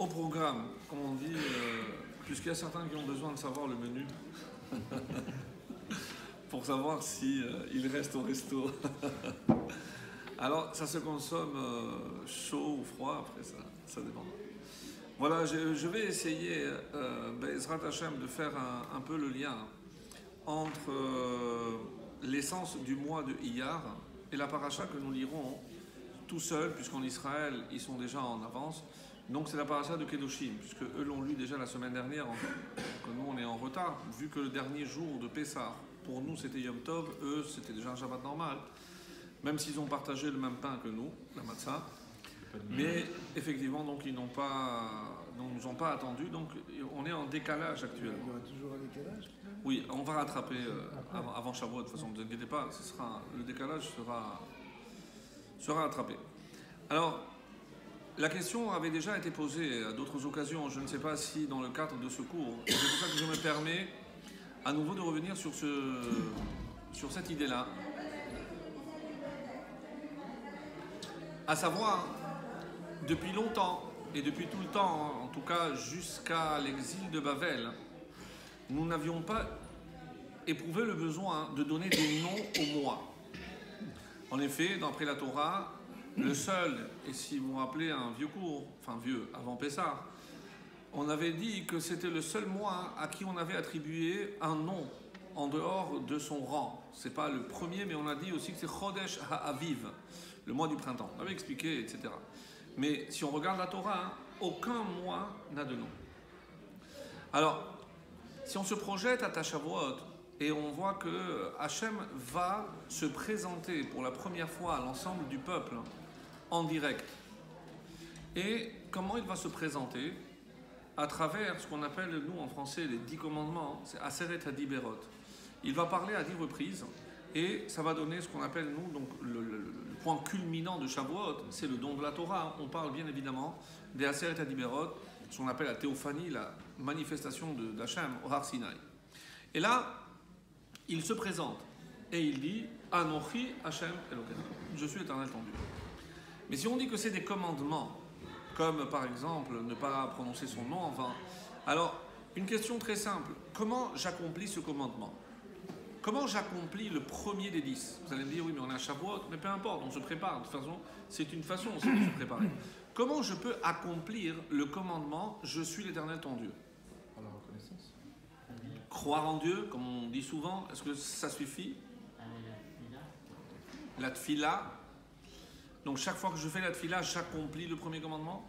Au programme, comme on dit, puisqu'il y a certains qui ont besoin de savoir le menu pour savoir si ils restent au resto. Alors, ça se consomme chaud ou froid, après ça dépend. Voilà, je vais essayer, Bezrat Hashem, de faire un peu le lien entre l'essence du mois de Iyar et la paracha que nous lirons tout seul, puisqu'en Israël, ils sont déjà en avance. Donc c'est la paracha de Kedoshim, puisque eux l'ont lu déjà la semaine dernière, que nous on est en retard, vu que le dernier jour de Pessah, pour nous c'était Yom Tov, eux c'était déjà un Shabbat normal, même s'ils ont partagé le même pain que nous, la matzah. Mais effectivement, donc ils nous ont pas attendu, donc on est en décalage actuellement. Il y aura toujours un décalage? Oui, on va rattraper avant Shavuot, de toute façon, ne vous inquiétez pas, le décalage sera rattrapé. Alors, la question avait déjà été posée à d'autres occasions, je ne sais pas si dans le cadre de ce cours, c'est pour ça que je me permets à nouveau de revenir sur cette idée-là. À savoir, depuis longtemps, et depuis tout le temps, en tout cas jusqu'à l'exil de Babel, nous n'avions pas éprouvé le besoin de donner des noms aux mois. En effet, d'après la Torah, le seul, et si vous vous rappelez un vieux cours, enfin vieux, avant Pessah, on avait dit que c'était le seul mois à qui on avait attribué un nom en dehors de son rang. C'est pas le premier, mais on a dit aussi que c'est Chodesh HaAviv, le mois du printemps. On avait expliqué, etc. Mais si on regarde la Torah, aucun mois n'a de nom. Alors, si on se projette à Tashavuot et on voit que Hachem va se présenter pour la première fois à l'ensemble du peuple en direct. Et comment il va se présenter? À travers ce qu'on appelle, nous en français, les 10 commandements, c'est Aseret HaDiberot. Il va parler à 10 reprises et ça va donner ce qu'on appelle, nous, donc le point culminant de Shavuot, c'est le don de la Torah. On parle bien évidemment des Aseret HaDiberot, ce qu'on appelle la théophanie, la manifestation d'Hachem au Har Sinaï. Et là, il se présente et il dit Anochi Hachem Elokecha, je suis éternel ton Dieu. Mais si on dit que c'est des commandements, comme par exemple ne pas prononcer son nom en vain, alors une question très simple, comment j'accomplis ce commandement? Comment j'accomplis le premier des 10? Vous allez me dire oui mais on est à Shavuot, mais peu importe, on se prépare, de toute façon c'est une façon aussi de se préparer. Comment je peux accomplir le commandement je suis l'éternel ton Dieu? Par la reconnaissance. Croire en Dieu, comme on dit souvent, est-ce que ça suffit? La tfila. Donc chaque fois que je fais la tfila, j'accomplis le premier commandement.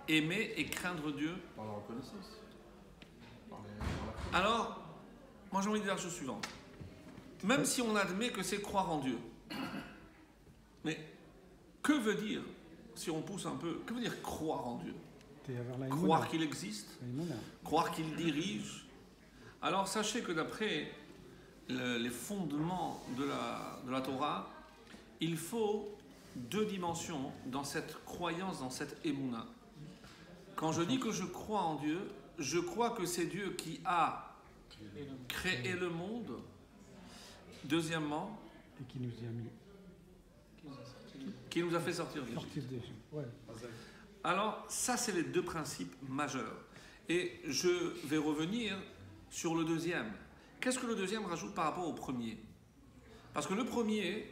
Aimer et craindre Dieu. Par la reconnaissance. Alors, moi j'ai envie de dire la chose suivante. Même si on admet que c'est croire en Dieu, mais que veut dire, si on pousse un peu, que veut dire croire en Dieu? Croire qu'il existe, croire qu'il dirige. Alors sachez que d'après les fondements de la Torah, il faut 2 dimensions dans cette croyance, dans cette émouna. Quand je dis que je crois en Dieu, je crois que c'est Dieu qui a créé le monde. Deuxièmement, et qui nous a mis. Qui nous a fait sortir d'Égypte. Ouais. Alors, ça, c'est les 2 principes majeurs. Et je vais revenir sur le deuxième. Qu'est-ce que le deuxième rajoute par rapport au premier? Parce que le premier,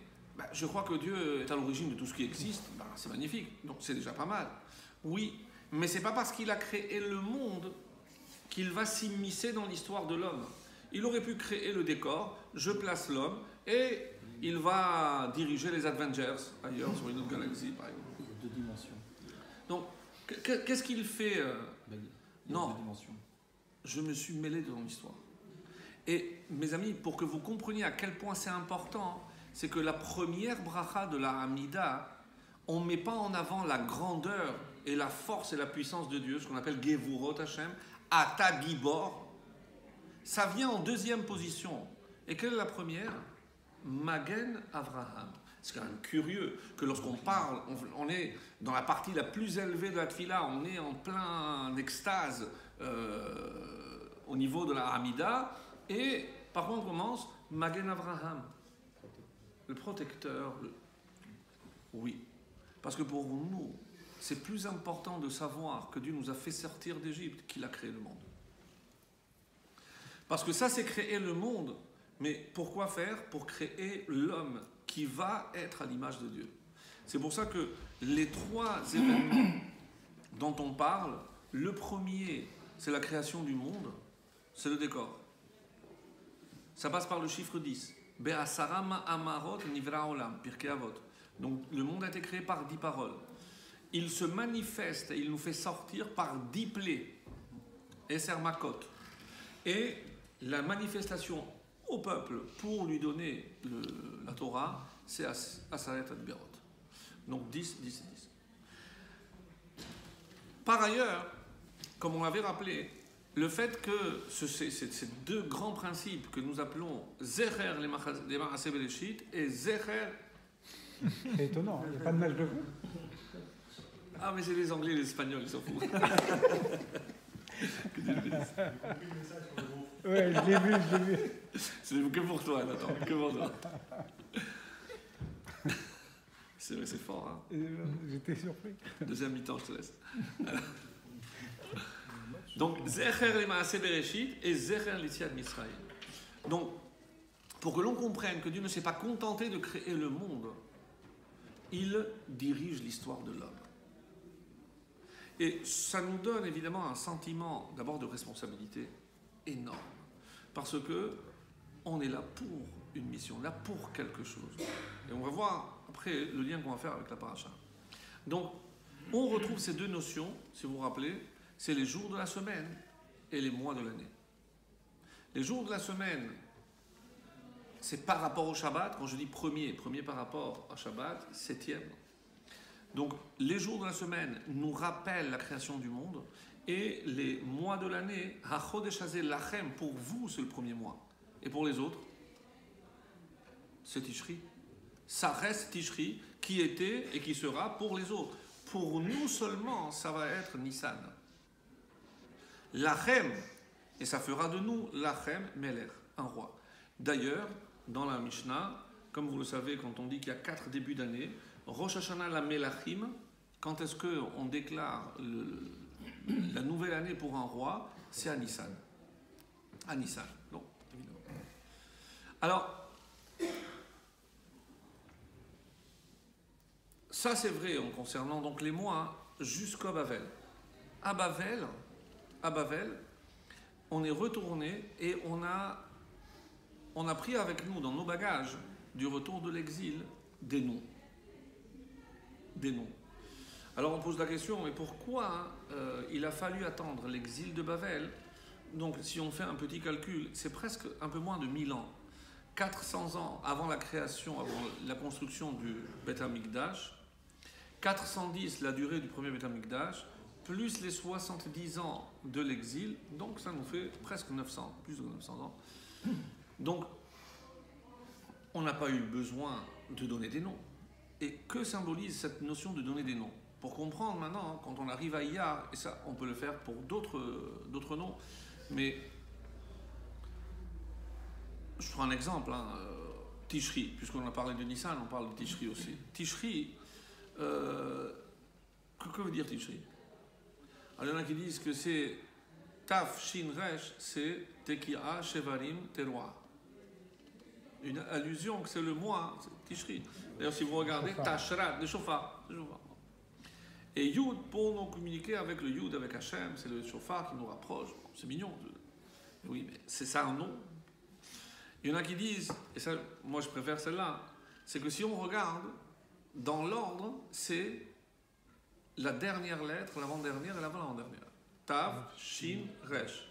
je crois que Dieu est à l'origine de tout ce qui existe, c'est magnifique, donc c'est déjà pas mal. Oui, mais c'est pas parce qu'il a créé le monde qu'il va s'immiscer dans l'histoire de l'homme. Il aurait pu créer le décor, je place l'homme, et il va diriger les Avengers ailleurs, sur une autre galaxie, par exemple. 2 dimensions. Donc, qu'est-ce qu'il fait Non, 2 dimensions. Je me suis mêlé dans l'histoire. Et mes amis, pour que vous compreniez à quel point c'est important, c'est que la première bracha de la Hamida, on ne met pas en avant la grandeur et la force et la puissance de Dieu, ce qu'on appelle Gevurot Hashem, Ata Gibor. Ça vient en 2e position. Et quelle est la première? Magen Avraham. C'est quand même curieux que lorsqu'on parle, on est dans la partie la plus élevée de la Tfila, on est en plein extase au niveau de la Hamida, et par contre on commence Magen Avraham, le protecteur. Oui, parce que pour nous, c'est plus important de savoir que Dieu nous a fait sortir d'Égypte qu'il a créé le monde. Parce que ça, c'est créer le monde. Mais pourquoi faire? Pour créer l'homme qui va être à l'image de Dieu. C'est pour ça que les trois événements dont on parle, le premier, c'est la création du monde, c'est le décor. Ça passe par le chiffre 10. Be'asaram amarot nivra olam, Pirkei Avot. Donc le monde a été créé par 10 paroles. Il se manifeste et il nous fait sortir par 10 plaies. Eser makot. Et la manifestation au peuple pour lui donner la Torah, c'est Asaret Adberot. Donc 10, 10 et 10. Par ailleurs, comme on l'avait rappelé, le fait que ces deux grands principes que nous appelons Zecher les Maaseh Bereshit et Zecher. C'est étonnant, il n'y a pas de match de foot. Ah, mais c'est les Anglais et les Espagnols, ils s'en foutent. Ouais, je l'ai vu. C'est que pour toi, Nathan, que pour toi. C'est fort, hein. J'étais surpris. Deuxième mi-temps, je te laisse. Donc, Zecher les Maaseh Bereshit et Zecher l'Yetziat Mitzrayim. Donc, pour que l'on comprenne que Dieu ne s'est pas contenté de créer le monde, il dirige l'histoire de l'homme. Et ça nous donne évidemment un sentiment d'abord de responsabilité énorme. Parce que on est là pour une mission, là pour quelque chose. Et on va voir après le lien qu'on va faire avec la paracha. Donc, on retrouve ces deux notions, si vous vous rappelez, c'est les jours de la semaine et les mois de l'année. Les jours de la semaine, c'est par rapport au Shabbat. Quand je dis premier par rapport au Shabbat, septième. Donc, les jours de la semaine nous rappellent la création du monde. Et les mois de l'année, HaChodesh Hazeh Lachem, pour vous, c'est le premier mois. Et pour les autres, c'est Tishri. Ça reste Tishri, qui était et qui sera pour les autres. Pour nous seulement, ça va être Nissan. Lachem, et ça fera de nous Lachem Meler, un roi. D'ailleurs, dans la Mishnah, comme vous le savez, quand on dit qu'il y a 4 débuts d'année, Rosh Hashanah la Melachim, quand est-ce qu'on déclare la nouvelle année pour un roi? C'est à Nissan. À Nissan, non, évidemment. Alors, ça c'est vrai en concernant donc les mois jusqu'à Bavel. À Bavel, on est retourné et on a pris avec nous dans nos bagages du retour de l'exil des noms. Des noms. Alors on pose la question, mais pourquoi il a fallu attendre l'exil de Bavel? Donc si on fait un petit calcul, c'est presque un peu moins de 1000 ans. 400 ans avant la création, avant la construction du Beth Amikdash, 410 la durée du premier Beth Amikdash, plus les 70 ans de l'exil, donc ça nous fait presque 900, plus de 900 ans. Donc, on n'a pas eu besoin de donner des noms. Et que symbolise cette notion de donner des noms? Pour comprendre maintenant, quand on arrive à Iyar, et ça, on peut le faire pour d'autres noms, mais je prends un exemple, Tishri, puisqu'on a parlé de Nissan, on parle de Tishri aussi. Tishri, que veut dire Tishri? Alors, il y en a qui disent que c'est Taf Shin Resh, c'est Teki'a Shevarim Teroa. Une allusion que c'est le mois, c'est Tishri. D'ailleurs, si vous regardez, Tashrat, le shofar. Et Yud, pour nous communiquer avec le Yud, avec Hachem, c'est le shofar qui nous rapproche. Bon, c'est mignon. Oui, mais c'est ça un nom. Il y en a qui disent, et ça, moi je préfère celle-là, c'est que si on regarde, dans l'ordre, c'est la dernière lettre, l'avant-dernière et l'avant-dernière. Tav, Shin, Resh.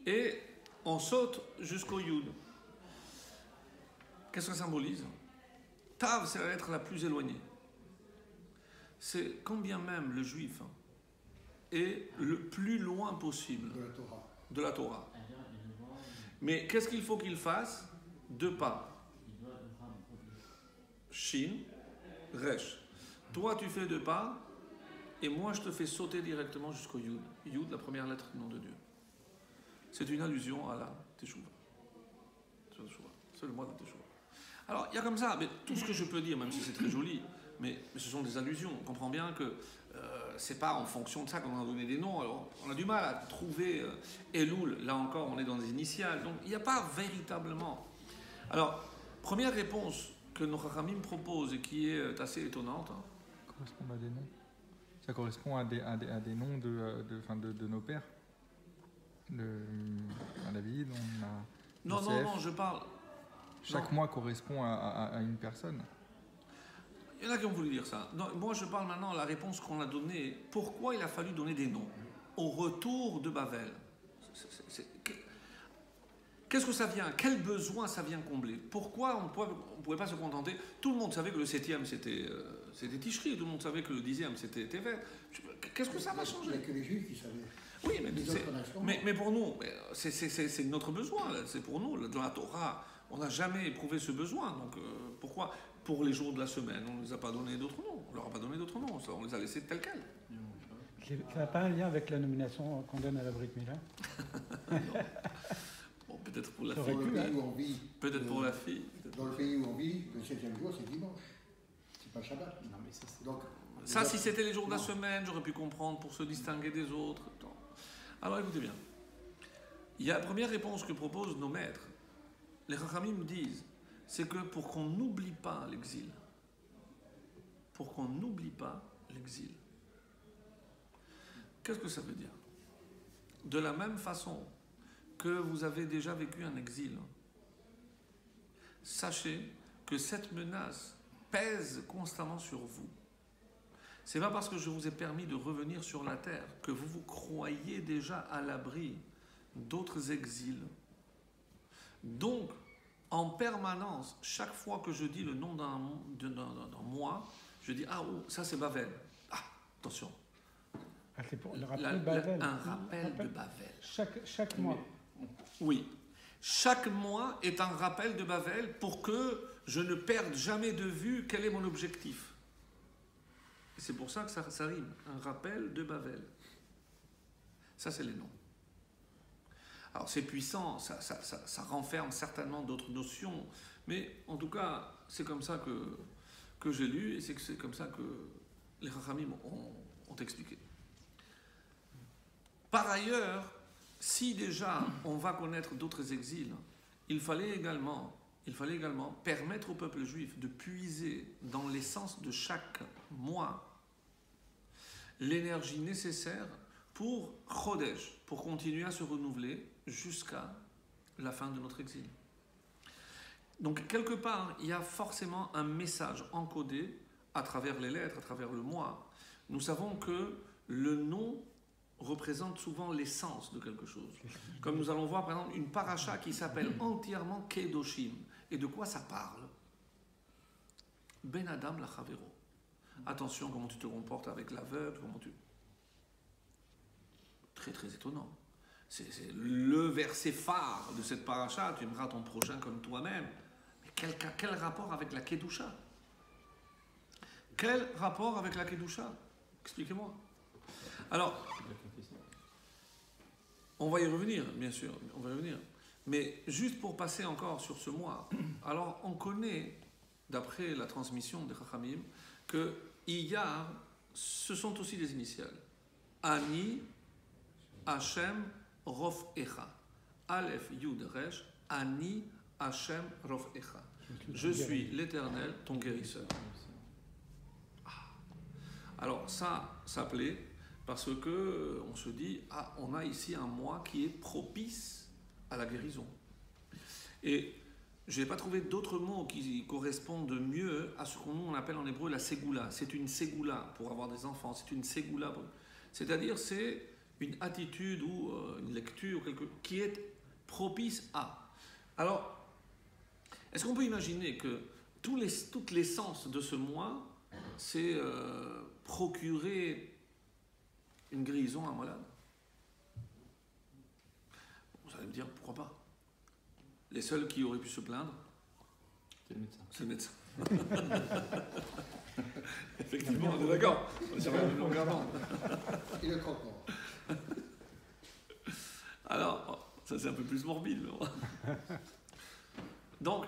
Et on saute jusqu'au Yud. Qu'est-ce que ça symbolise? Tav, c'est la lettre la plus éloignée. C'est quand bien même le juif est le plus loin possible de la Torah. Mais qu'est-ce qu'il faut qu'il fasse? 2 pas. Shin, Resh. Toi, tu fais 2 pas, et moi, je te fais sauter directement jusqu'au Yud. Yud, la première lettre du nom de Dieu. C'est une allusion à la Teshuvah. C'est le mois de la Teshuvah. Alors, il y a comme ça, mais tout ce que je peux dire, même si c'est très joli, mais ce sont des allusions. On comprend bien que c'est pas en fonction de ça qu'on a donné des noms. Alors, on a du mal à trouver Elul, là encore, on est dans des initiales. Donc, il n'y a pas véritablement. Alors, première réponse que nos Chachamim proposent et qui est assez étonnante. Ça correspond à des noms. Ça correspond à des noms de nos pères. David, on a. Non, je parle. Chaque mois correspond à une personne. Il y en a qui ont voulu dire ça. Non, moi, je parle maintenant de la réponse qu'on a donnée. Pourquoi il a fallu donner des noms au retour de Babel? Qu'est-ce que ça vient? Quel besoin ça vient combler? Pourquoi on ne pouvait pas se contenter? Tout le monde savait que le 7e c'était Tishri, tout le monde savait que le 10e c'était Tevet. Qu'est-ce que ça va changer? Il n'y a que les Juifs qui savaient. Oui, Mais mais pour nous, c'est notre besoin, c'est pour nous. Dans la Torah, on n'a jamais éprouvé ce besoin. Donc pourquoi? Pour les jours de la semaine, on ne les a pas donné d'autres noms. On ne leur a pas donné d'autres noms, on les a laissés tels quels. Ça n'a pas un lien avec la nomination qu'on donne à la Brit Mila? Bon, peut-être pour la Ça fille. aurait pu, Dans le pays où on vit, Peut-être pour la fille. dans le pays où on vit, le 7e jour, c'est dimanche. C'est pas Shabbat. Non, mais ça, c'est. Donc, Ça, si c'était les jours de la Non. semaine, j'aurais pu comprendre pour se distinguer des autres. Alors écoutez bien. Il y a la première réponse que proposent nos maîtres. Les Chachamim disent, c'est que pour qu'on n'oublie pas l'exil, pour qu'on n'oublie pas l'exil. Qu'est-ce que ça veut dire? De la même façon que vous avez déjà vécu un exil, sachez que cette menace pèse constamment sur vous. C'est pas parce que je vous ai permis de revenir sur la terre que vous vous croyez déjà à l'abri d'autres exils. Donc, en permanence, chaque fois que je dis le nom d'un mois, je dis ah oh, ça c'est Babel. Ah attention. Ah, c'est pour le rappel de Babel. Un rappel de Babel. Chaque mois. Oui. Chaque mois est un rappel de Babel pour que je ne perde jamais de vue quel est mon objectif. Et c'est pour ça que ça rime. Un rappel de Babel. Ça, c'est les noms. Alors, c'est puissant, ça renferme certainement d'autres notions, mais en tout cas, c'est comme ça que j'ai lu et c'est comme ça que les Chachamim ont expliqué. Par ailleurs, si déjà on va connaître d'autres exils, il fallait également permettre au peuple juif de puiser dans l'essence de chaque mois l'énergie nécessaire pour Chodesh, pour continuer à se renouveler jusqu'à la fin de notre exil. Donc quelque part, il y a forcément un message encodé à travers les lettres, à travers le mois. Nous savons que le nom représente souvent l'essence de quelque chose. Comme nous allons voir par exemple une paracha qui s'appelle entièrement Kedoshim. Et de quoi ça parle? Ben Adam la Chavero. Attention comment tu te comportes avec l'aveugle, comment tu... Très très étonnant. C'est le verset phare de cette paracha, tu aimeras ton prochain comme toi-même. Mais quel rapport avec la Kedusha? Quel rapport avec la Kedusha? Expliquez-moi. Alors, on va y revenir, bien sûr, on va y revenir. Mais juste pour passer encore sur ce mois, alors on connaît, d'après la transmission des Chachamim, que Iyar, ce sont aussi des initiales. Ani, Hashem, Rof Echa. Aleph, Yud, Resh, Ani, Hashem, Rof Echa. Je suis l'Éternel, ton guérisseur. Alors ça s'appelait parce que on se dit, ah, on a ici un mois qui est propice à la guérison. Et je n'ai pas trouvé d'autres mots qui correspondent mieux à ce qu'on appelle en hébreu la ségoula. C'est une ségoula pour avoir des enfants, c'est une ségoula. C'est-à-dire c'est une attitude ou une lecture qui est propice à. Alors, est-ce qu'on peut imaginer que toute l'essence de ce mois, c'est procurer une guérison à un malade? Vous allez me dire, pourquoi pas? Les seuls qui auraient pu se plaindre, c'est le médecin. Effectivement, on est d'accord. C'est pas une longueur d'onde. Et le croque-mort. Alors, ça c'est un peu plus morbide. Mais bon. Donc,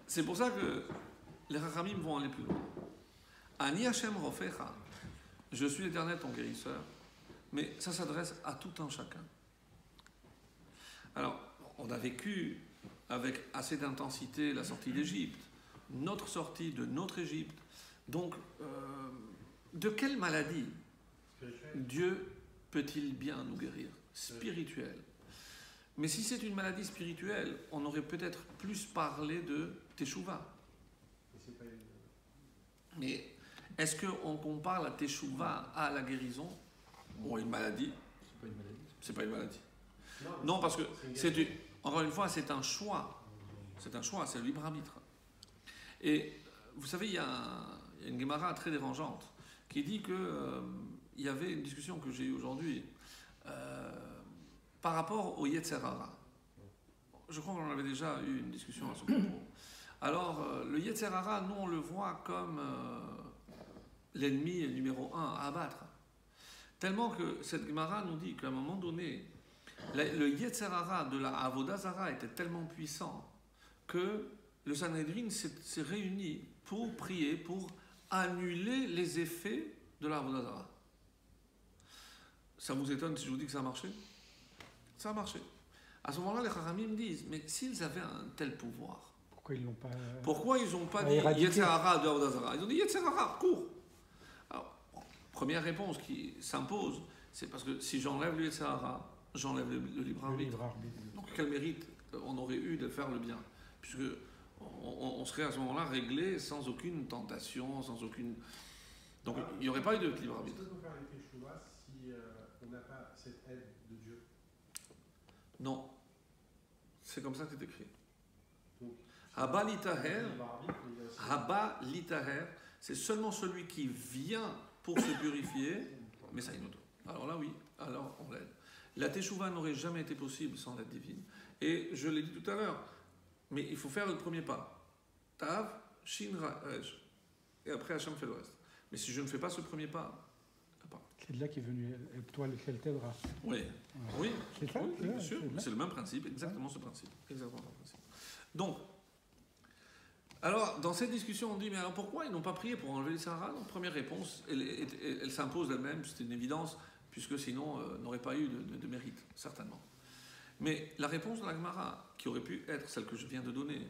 c'est pour ça que les Chachamim vont aller plus loin. Ani Hashem Rofecha, je suis l'Éternel ton guérisseur, mais ça s'adresse à tout un chacun. Alors, on a vécu avec assez d'intensité la sortie d'Égypte, notre sortie de notre Égypte. Donc, de quelle maladie Dieu peut-il bien nous guérir? Spirituelle. Mais si c'est une maladie spirituelle, on aurait peut-être plus parlé de Teshuvah. Mais est-ce qu'on compare la Teshuvah à la guérison ou à une maladie? C'est pas une maladie. C'est pas une maladie. Non, parce que encore une fois, c'est un choix. C'est un choix, c'est le libre arbitre. Et vous savez, il y a une Gemara très dérangeante qui dit que il y avait une discussion que j'ai eue aujourd'hui par rapport au Yetzer Hara. Je crois qu'on avait déjà eu une discussion à ce propos. Alors, le Yetzer Hara, nous, on le voit comme l'ennemi numéro 1 à abattre. Tellement que cette Gemara nous dit qu'à un moment donné, le Yetzer Hara de la Avodah Zara était tellement puissant que le Sanhedrin s'est réuni pour prier, pour annuler les effets de la Avodah Zara. Ça vous étonne si je vous dis que ça a marché? Ça a marché. À ce moment-là, les Chachamim disent, mais s'ils avaient un tel pouvoir, Pourquoi ils l'ont pas... pourquoi ils n'ont pas dit éradiqué. Yetzer Hara de Avodah Zara? Ils ont dit Yetzer Hara, cours. Alors, première réponse qui s'impose, c'est parce que si j'enlève le Yetzer Hara, j'enlève le libre le arbitre. libre arbitre. Donc quel mérite on aurait eu de faire le bien? Puisque on serait à ce moment-là réglé sans aucune tentation, sans aucune... Donc il n'y aurait pas eu de libre arbitre. Est-ce qu'on peut faire les Teshuvah si on n'a pas cette aide de Dieu? Non. C'est comme ça que c'est écrit. Donc, Haba litaher, le libre arbitre, il y a aussi- Haba litaher, c'est seulement celui qui vient pour se purifier, mais ça une autre. Alors là oui, alors on l'aide. La Teshuvah n'aurait jamais été possible sans l'aide divine. Et je l'ai dit tout à l'heure, mais il faut faire le premier pas. Tav, Shin, Rej. Et après Hachem fait le reste. Mais si je ne fais pas ce premier pas, pas. C'est de là qu'est venu toi le t'aidera. Oui, oui, C'est ça, oui, c'est bien là, sûr. c'est là. C'est le même principe, exactement ce principe. Exactement ce principe. Donc, alors, dans cette discussion, on dit, mais alors pourquoi ils n'ont pas prié pour enlever les Sahara? Donc, première réponse, elle s'impose d'elle-même, c'est une évidence, puisque sinon, n'aurait pas eu de mérite, certainement. Mais la réponse de la Gemara, qui aurait pu être celle que je viens de donner,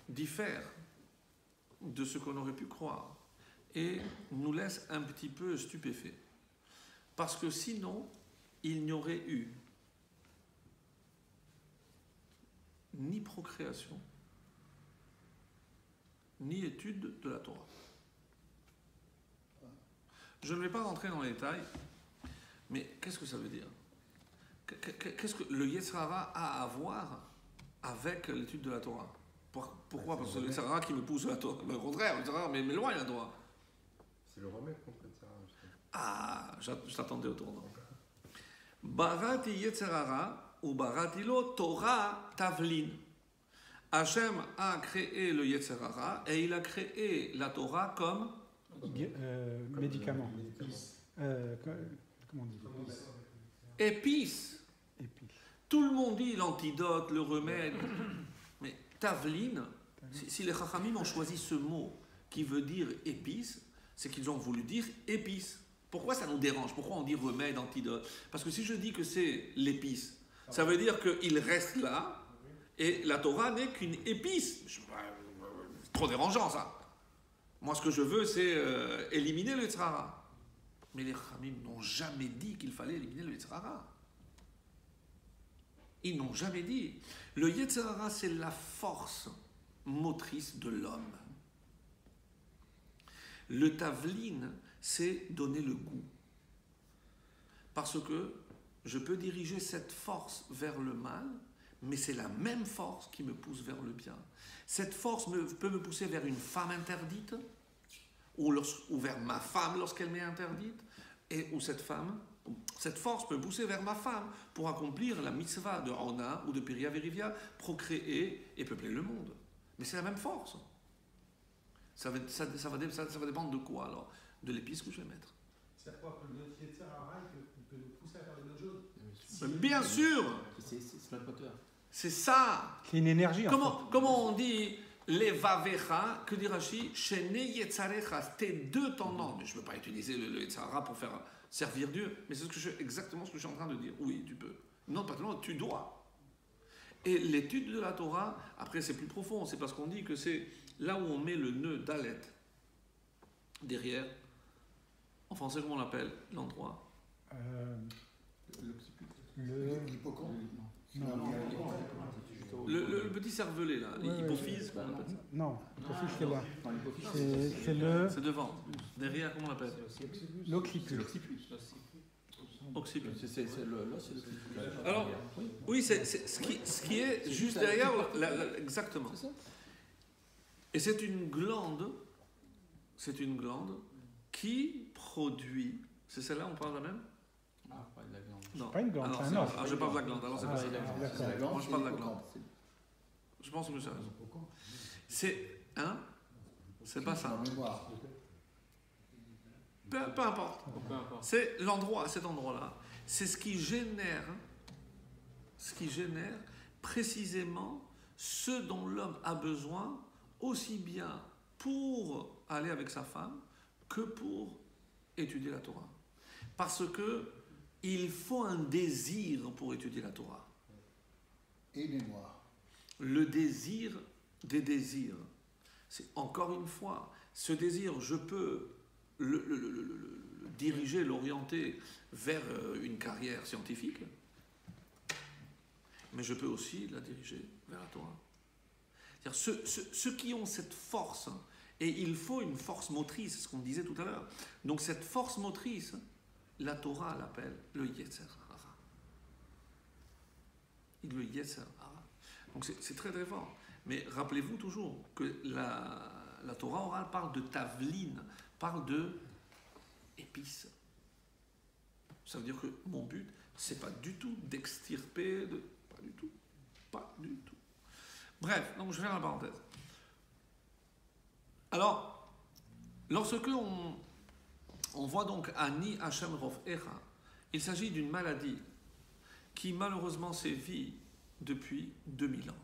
diffère de ce qu'on aurait pu croire et nous laisse un petit peu stupéfaits. Parce que sinon, il n'y aurait eu ni procréation, ni étude de la Torah. Je ne vais pas rentrer dans les détails, mais qu'est-ce que ça veut dire? Qu'est-ce que le Yetzer Hara a à voir avec l'étude de la Torah? Pourquoi? Parce que c'est le Yetzer Hara qui me pousse à la Torah. Au contraire, le Yetzer Hara m'éloigne de la Torah. C'est le remède contre le Yetzer Hara, justement. Ah, je t'attendais au tournant. Barati Yetzer Hara ou Barati lo Torah Tavlin. Hachem a créé le Yetzer Hara et il a créé la Torah comme Médicament. Comment on dit? épice. Épice. Tout le monde dit l'antidote, le remède. Mais Tavlin, si les Chachamim ont choisi ce mot qui veut dire épice, c'est qu'ils ont voulu dire épice. Pourquoi ça nous dérange? Pourquoi on dit remède, antidote? Parce que si je dis que c'est l'épice, ça veut dire qu'il reste là et la Torah n'est qu'une épice. C'est trop dérangeant ça. Moi ce que je veux c'est éliminer le Yetzer Hara. Mais les Chachamim n'ont jamais dit qu'il fallait éliminer le Yetzer Hara. Ils n'ont jamais dit. Le Yetzer Hara, c'est la force motrice de l'homme. Le Tavlin, c'est donner le goût. Parce que je peux diriger cette force vers le mal, mais c'est la même force qui me pousse vers le bien. Cette force peut me pousser vers une femme interdite, ou vers ma femme lorsqu'elle m'est interdite, ou cette force peut me pousser vers ma femme pour accomplir la mitzvah de Ona ou de Piria Verivia, procréer et peupler le monde. Mais c'est la même force. Ça va dépendre de quoi alors? De l'épice que je vais mettre. C'est quoi que notre Yetzer Hara, il peut nous pousser à faire des bonnes choses? Bien sûr. C'est notre moteur. C'est ça. C'est une énergie. Comment on dit Les vavecha, que dit Rashi, shene yetzarecha, tes deux tendances. Mais je ne peux pas utiliser le yetzara pour faire servir Dieu. Mais c'est exactement ce que je suis en train de dire. Oui, tu peux. Non, pas tellement, tu dois. Et l'étude de la Torah, après c'est plus profond, c'est parce qu'on dit que c'est là où on met le nœud dalet derrière. En français, comment on l'appelle l'endroit? L'hippocampe. Non, Le petit cervelet là, l'hypophyse, comment on appelle ça? non, l'hypophyse c'est là. C'est le C'est devant. Derrière, comment on l'appelle? l'occiput. Occiput. C'est l'os et le Alors, oui, c'est ce qui est juste derrière, exactement. C'est ça. Et c'est une glande qui produit, c'est celle-là, on parle de la même? Ah, pas de la glande. Non. Pas une glande, Ah, non, c'est un os. ah, je parle de la glande, alors c'est pas ça. D'accord. Moi, je parle de la glande. Je pense que c'est ça. C'est, hein? C'est pas ça. En mémoire. Peu importe. C'est l'endroit, cet endroit-là. C'est ce qui génère précisément ce dont l'homme a besoin, aussi bien pour aller avec sa femme que pour étudier la Torah. Parce que il faut un désir pour étudier la Torah. Et mémoire. Le désir des désirs. C'est encore une fois, ce désir, je peux le diriger, l'orienter vers une carrière scientifique, mais je peux aussi la diriger vers la Torah. C'est-à-dire ceux qui ont cette force, et il faut une force motrice, c'est ce qu'on disait tout à l'heure. Donc cette force motrice, la Torah l'appelle le Yetzer Hara. Le Yetzer Hara. Donc c'est très très fort. Mais rappelez-vous toujours que la Torah orale parle de tavline, parle de épices. Ça veut dire que mon but, c'est pas du tout d'extirper, pas du tout. Pas du tout. Bref, donc je vais faire la parenthèse. Alors, lorsque on voit donc Ani Hashem Rofecha, il s'agit d'une maladie qui malheureusement sévit depuis 2000 ans.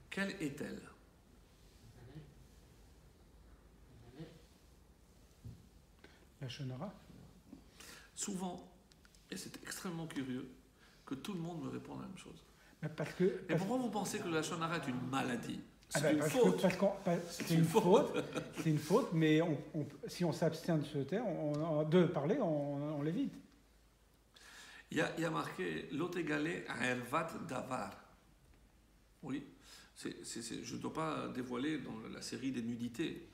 Quelle est-elle? La Shonara. Souvent, et c'est extrêmement curieux, que tout le monde me répond la même chose. Mais parce que. Et pourquoi vous pensez que la Shonara est une maladie? C'est une parce faute. C'est une faute. C'est une faute, mais si on s'abstient de se taire, de parler, on l'évite. Il y a marqué Lot égalé à Hervat Davar. Oui, je ne dois pas dévoiler dans la série des nudités.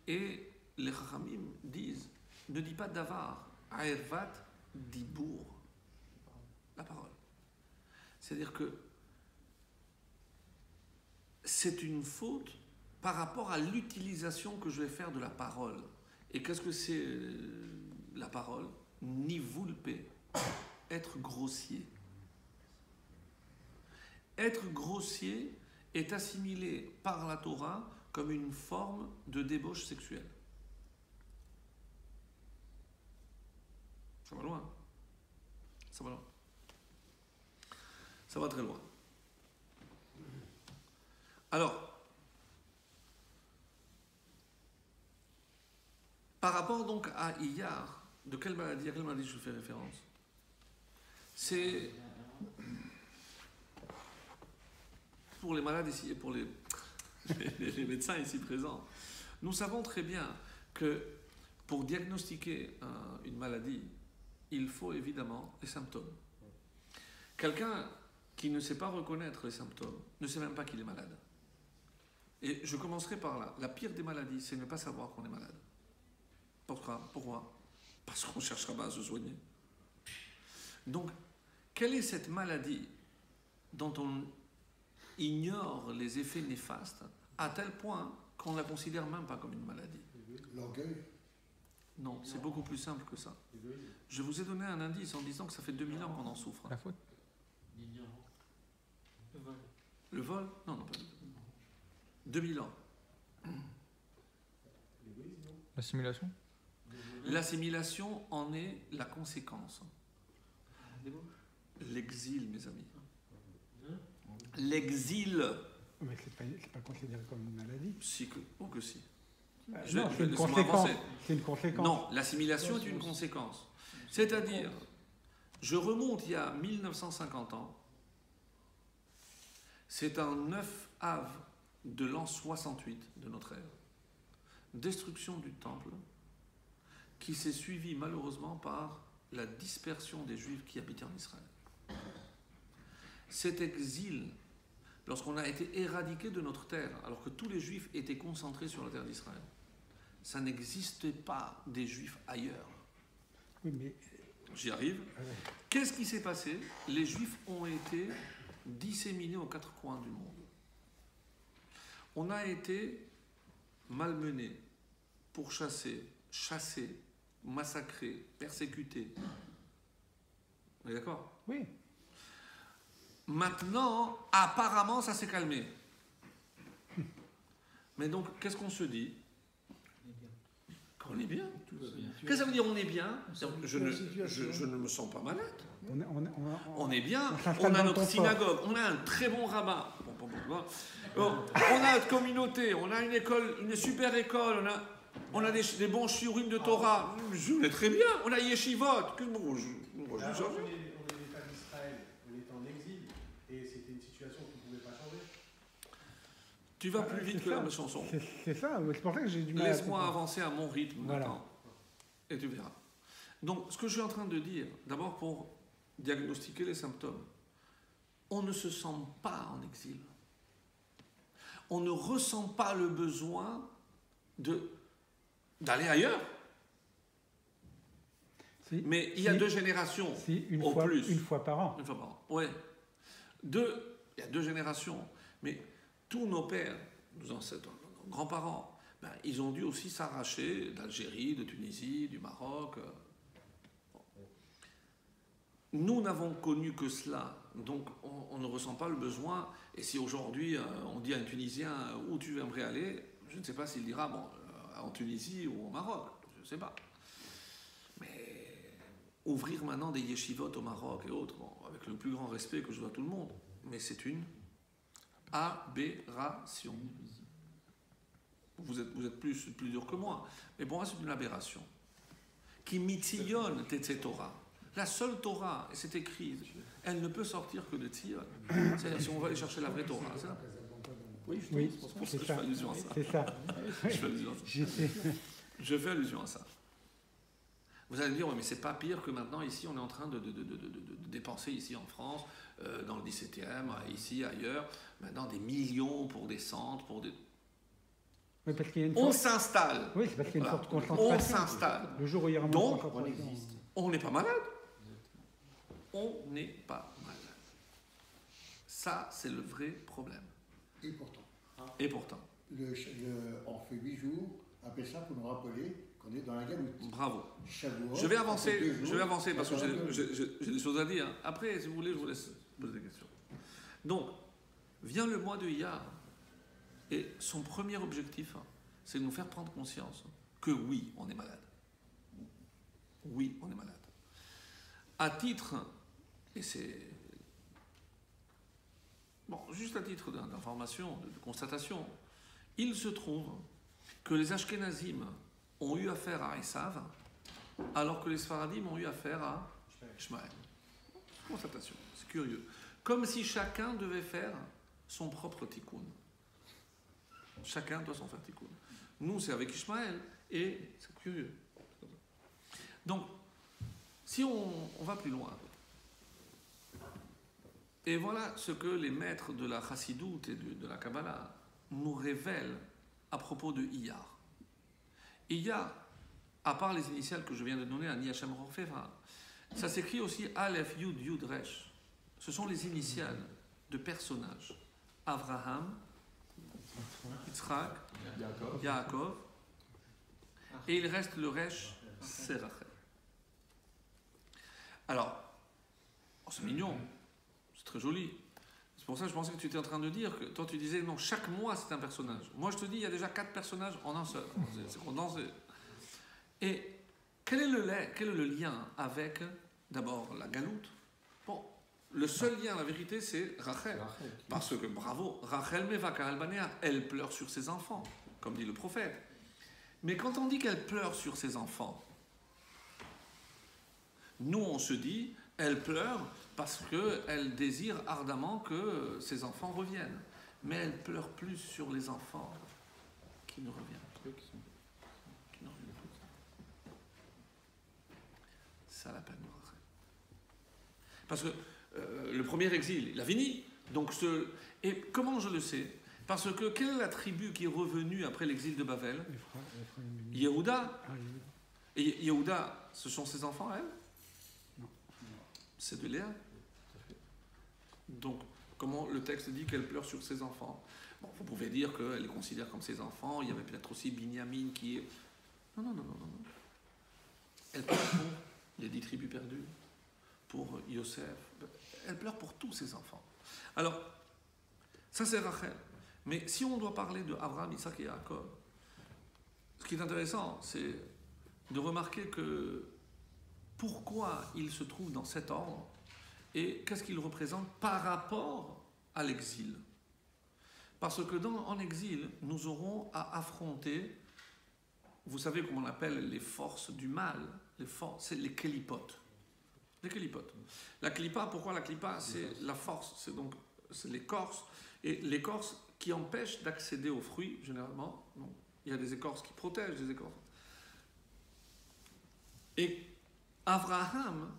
Et les Chachamim disent ne dis pas Davar, à Hervat Dibour, la parole. C'est-à-dire que c'est une faute par rapport à l'utilisation que je vais faire de la parole. Et qu'est-ce que c'est la parole? Nivulpe, être grossier. Être grossier est assimilé par la Torah comme une forme de débauche sexuelle. Ça va loin. Ça va loin. Ça va très loin. Alors, par rapport donc à Iyar, à quelle maladie je fais référence? C'est pour les malades ici et pour les médecins ici présents. Nous savons très bien que pour diagnostiquer une maladie, il faut évidemment les symptômes. Quelqu'un qui ne sait pas reconnaître les symptômes ne sait même pas qu'il est malade. Et je commencerai par là. La pire des maladies, c'est ne pas savoir qu'on est malade. Pourquoi? Parce qu'on ne cherchera pas à se soigner. Donc, quelle est cette maladie dont on ignore les effets néfastes à tel point qu'on ne la considère même pas comme une maladie? L'orgueil. Non, c'est beaucoup plus simple que ça. Je vous ai donné un indice en disant que ça fait 2000 ans qu'on en souffre. La faute. Le vol? Non, pas du tout. 2000 ans. L'assimilation. L'assimilation en est la conséquence. L'exil, mes amis. L'exil. Mais c'est pas considéré comme une maladie. Si que, oh que si. Non, Laisse-moi c'est une conséquence. avancer. C'est une conséquence. Non, l'assimilation est une conséquence. C'est-à-dire, je remonte il y a 1950 ans, c'est un 9 av de l'an 68 de notre ère, destruction du temple, qui s'est suivie malheureusement par la dispersion des Juifs qui habitaient en Israël. Cet exil, lorsqu'on a été éradiqué de notre terre, alors que tous les Juifs étaient concentrés sur la terre d'Israël, ça n'existait pas des Juifs ailleurs. Oui, mais J'y arrive. Qu'est-ce qui s'est passé? Les Juifs ont été disséminés aux quatre coins du monde. On a été malmenés, pourchassés, chassés, massacrés, persécutés. On est d'accord? oui. Maintenant, apparemment, ça s'est calmé. Mais donc, qu'est-ce qu'on se dit? Qu'on est bien. Qu'est-ce que ça veut dire on est bien? Je ne me sens pas malade. On est bien, on a notre synagogue, on a un très bon rabbin. On a notre communauté, on a une école, une super école, on a des bons shiurim de Torah. Je vais très bien, on a yeshivot. On est l'État d'Israël, on est en exil, et c'était une situation qu'on ne pouvait pas changer. Tu vas plus vite que la chanson. C'est ça, c'est pour ça que j'ai du mal. Laisse-moi avancer à mon rythme Voilà. maintenant. Et tu verras. Donc, ce que je suis en train de dire, d'abord pour diagnostiquer les symptômes, on ne se sent pas en exil. On ne ressent pas le besoin d'aller ailleurs. Mais il y a deux générations, une au fois, plus. Une fois par an. Une fois par an, ouais. Il y a deux générations. Mais tous nos pères, nos ancêtres, nos grands-parents, ils ont dû aussi s'arracher d'Algérie, de Tunisie, du Maroc. Nous n'avons connu que cela, donc on ne ressent pas le besoin. Et si aujourd'hui on dit à un Tunisien où tu aimerais aller, je ne sais pas s'il dira en Tunisie ou au Maroc, je ne sais pas. Mais ouvrir maintenant des yeshivot au Maroc et autres, avec le plus grand respect que je dois à tout le monde, mais c'est une aberration. Vous êtes plus dur que moi, mais pour moi c'est une aberration. Qui mitillonne Tetze Torah. La seule Torah, et c'est écrit, elle ne peut sortir que de Tzion. C'est-à-dire si on va aller chercher la vraie Torah, ça. Oui, c'est pour ça que je fais allusion à ça. C'est ça. Je fais allusion à ça. Vous allez me dire, ouais, mais c'est pas pire que maintenant, ici, on est en train de dépenser ici en France, dans le 17e, ici, ailleurs, maintenant des millions pour des centres, pour des... Oui, parce qu'il y a une on s'installe. Oui, c'est parce qu'il y a une sorte de concentration. On s'installe. Le jour où il y a un donc, on existe. On n'est pas malade. On n'est pas malade. Ça, c'est le vrai problème. Et pourtant, on fait 8 jours après ça pour nous rappeler qu'on est dans la galoute. Bravo. Shavuot, je vais avancer parce que j'ai des choses à dire. Après, si vous voulez, je vous laisse poser des questions. Donc, vient le mois de Iyar, et son premier objectif, c'est de nous faire prendre conscience que oui, on est malade. Oui, on est malade. À titre, et c'est... Bon, juste à titre d'information, de constatation, il se trouve que les Ashkenazim ont eu affaire à Esav, alors que les Sfaradim ont eu affaire à Ishmaël. Constatation, c'est curieux. Comme si chacun devait faire son propre tikkun. Chacun doit s'en faire tikkun. Nous, c'est avec Ishmaël, et c'est curieux. Donc, si on va plus loin, et voilà ce que les maîtres de la Chassidoute et de la Kabbalah nous révèlent à propos de Iyar. Iyar, à part les initiales que je viens de donner à Niachem Rofeva, ça s'écrit aussi Aleph, Yud, Yud, Resh. Ce sont les initiales de personnages. Avraham, Yitzhak, Yaakov, et il reste le Resh, c'est Rachel. Alors, c'est mignon, c'est très joli. C'est pour ça que je pensais que tu étais en train de dire que toi tu disais non, chaque mois c'est un personnage. Moi je te dis, il y a déjà 4 personnages en un seul. C'est condensé. Et quel est le lien avec d'abord la galoute? Bon, Le seul lien à la vérité, c'est Rachel. Parce que, bravo, Rachel mevaka al banea, elle pleure sur ses enfants, comme dit le prophète. Mais quand on dit qu'elle pleure sur ses enfants, nous on se dit, elle pleure parce qu'elle désire ardemment que ses enfants reviennent. Mais elle pleure plus sur les enfants qui ne reviennent plus. Qui ne reviennent plus. Ça la peine de Rachel. Parce que le premier exil, il a fini. Donc et comment je le sais? Parce que quelle est la tribu qui est revenue après l'exil de Babel? Yehuda. Et Yehuda, ce sont ses enfants, elle? Non. C'est de Léa. Donc, comment le texte dit qu'elle pleure sur ses enfants? Bon, vous pouvez dire qu'elle les considère comme ses enfants. Il y avait peut-être aussi Binyamin qui est... Non. Elle pleure pour les 10 tribus perdues, pour Yosef. Elle pleure pour tous ses enfants. Alors, ça c'est Rachel. Mais si on doit parler de Abraham, Isaac et Jacob, ce qui est intéressant, c'est de remarquer que pourquoi ils se trouvent dans cet ordre et qu'est-ce qu'ils représentent par rapport à l'exil. Parce que en exil, nous aurons à affronter, vous savez comment on appelle les forces du mal, c'est les kélipotes. Les kélipotes. La klipa, pourquoi la klipa? C'est la force, c'est l'écorce, et l'écorce qui empêche d'accéder aux fruits, généralement. Donc, il y a des écorces qui protègent des écorces. Et Abraham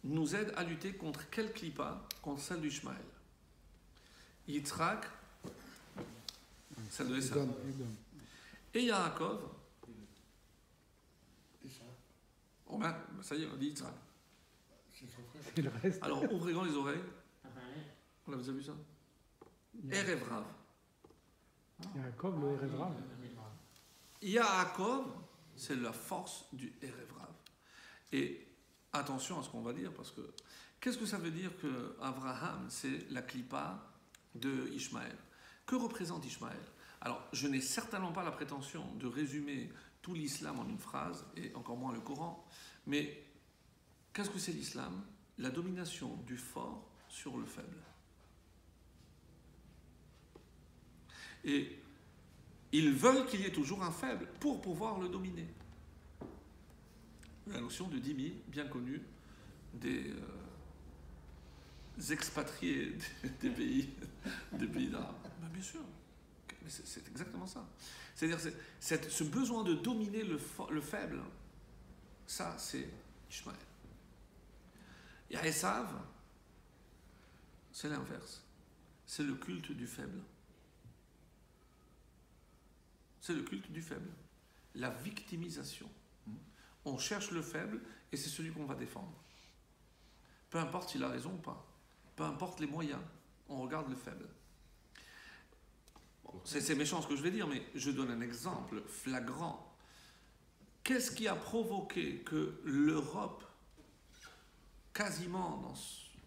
nous aide à lutter contre quelle klipa? Contre celle d'Ishmaël. Yitzhak, celle de Esav. Et Yaakov, oh ben, ça y est, on dit Yitzhak. Et le reste. Alors, ouvrez grand les oreilles. On a déjà vu ça? Erev Rav. Jacob, le Erev Rav. Yaakov, c'est la force du Erev Rav. Et attention à ce qu'on va dire, parce que qu'est-ce que ça veut dire que Abraham, c'est la clipa de Ishmaël? Que représente Ishmaël? Alors, je n'ai certainement pas la prétention de résumer tout l'islam en une phrase, et encore moins le Coran, mais qu'est-ce que c'est l'islam? La domination du fort sur le faible. Et ils veulent qu'il y ait toujours un faible pour pouvoir le dominer. La notion de dhimmi, bien connue des expatriés des pays d'Arabes. Ben bien sûr, c'est exactement ça. C'est-à-dire ce besoin de dominer le faible, ça c'est Ishmaël. Il y a Esav, c'est l'inverse. C'est le culte du faible. C'est le culte du faible. La victimisation. On cherche le faible et c'est celui qu'on va défendre. Peu importe s'il a raison ou pas. Peu importe les moyens. On regarde le faible. C'est méchant ce que je vais dire, mais je donne un exemple flagrant. Qu'est-ce qui a provoqué que l'Europe, quasiment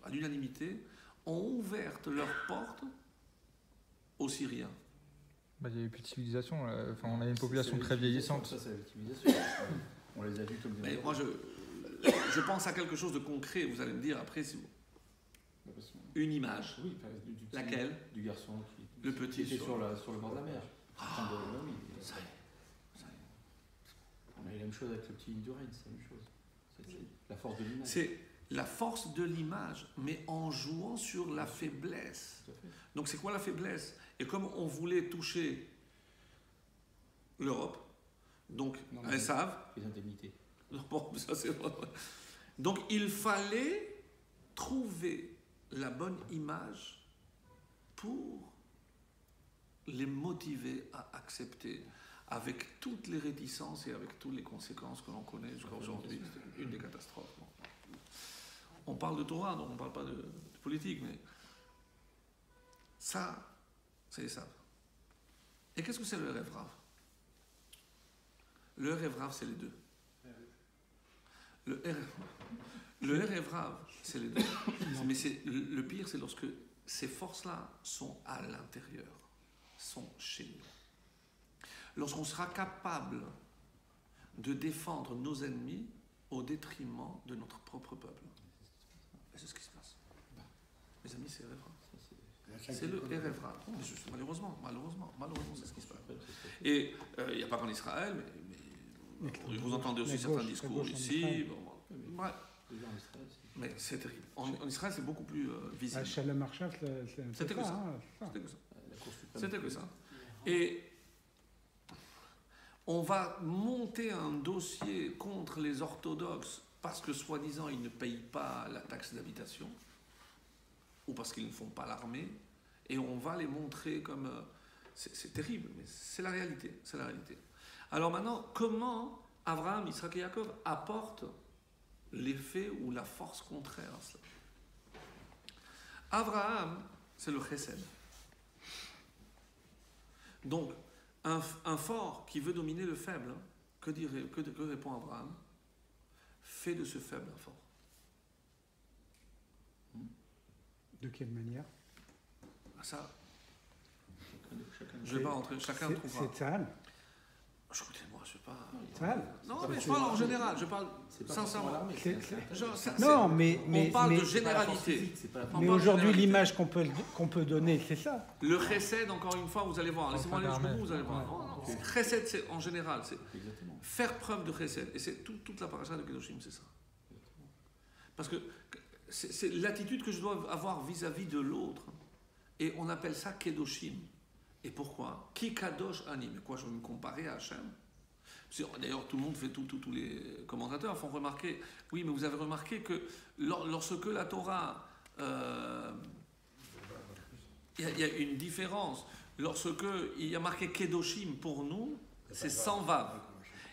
à l'unanimité, ont ouvert leurs portes aux Syriens? Il n'y avait plus de civilisation. On a une population très vieillissante. Ça, c'est la victimisation. On les a vus comme des... Mais moi, je pense à quelque chose de concret. Vous allez me dire après, si vous... Une image. Oui, laquelle? Du garçon qui était sur le bord de la mer. Oui, ça y est. On a eu la même chose avec le petit Indurain, c'est la même chose. C'est la force de l'image. C'est la force de l'image, mais en jouant sur la faiblesse. Donc c'est quoi la faiblesse? Et comme on voulait toucher l'Europe, donc elles savent. Les indemnités. Bon, ça c'est vrai. Donc il fallait trouver la bonne image pour les motiver à accepter, avec toutes les réticences et avec toutes les conséquences que l'on connaît jusqu'à aujourd'hui. C'est une des catastrophes. Bon. On parle de Torah, donc on ne parle pas de politique, mais ça, c'est ça. Et qu'est-ce que c'est le Erev Rav? Le Erev Rav, c'est les deux. Le Erev Rav, c'est les deux. Mais le pire, c'est lorsque ces forces-là sont à l'intérieur, sont chez nous. Lorsqu'on sera capable de défendre nos ennemis au détriment de notre propre peuple. Et c'est ce qui se passe. Mes amis, c'est Erevra. La C'est le cinquième Erevra. Malheureusement, c'est ce qui se passe. Et il n'y a pas qu'en Israël, mais vous entendez aussi certains discours ici. Bref. Mais c'est terrible. En Israël, c'est beaucoup plus visible. Shalom Arshaf, C'était que ça. hein. C'était que ça. Et on va monter un dossier contre les orthodoxes parce que soi-disant ils ne payent pas la taxe d'habitation ou parce qu'ils ne font pas l'armée, et on va les montrer comme... c'est terrible, mais c'est la réalité. C'est la réalité. Alors maintenant, comment Abraham, Isaac et Yaakov apportent l'effet ou la force contraire à cela? Abraham, c'est le chesed. Donc, un fort qui veut dominer le faible, que répond Abraham? Fais de ce faible un fort. De quelle manière? Ça, je ne vais pas rentrer, chacun trouvera. C'est Tzahal. Écoutez-moi, je ne sais pas. Tzahal. Non, mais je parle en général, je parle sincèrement. Non, mais on parle de généralité. Mais aujourd'hui, l'image qu'on peut donner, c'est ça. Le chesed, encore une fois, vous allez voir. Laissez-moi aller jusqu'au bout, vous allez voir. Non, chesed, c'est en général, c'est faire preuve de chesed. Et c'est toute la paracha de Kedoshim, c'est ça. Parce que c'est l'attitude que je dois avoir vis-à-vis de l'autre. Et on appelle ça Kedoshim. Et pourquoi? Ki kadosh ani. Mais quoi, je vais me comparer à Hachem? D'ailleurs, tout le monde fait, tous les commentateurs font remarquer, oui, mais vous avez remarqué que lorsque la Torah, il y a une différence. Lorsque il y a marqué Kedoshim pour nous, c'est sans Vav.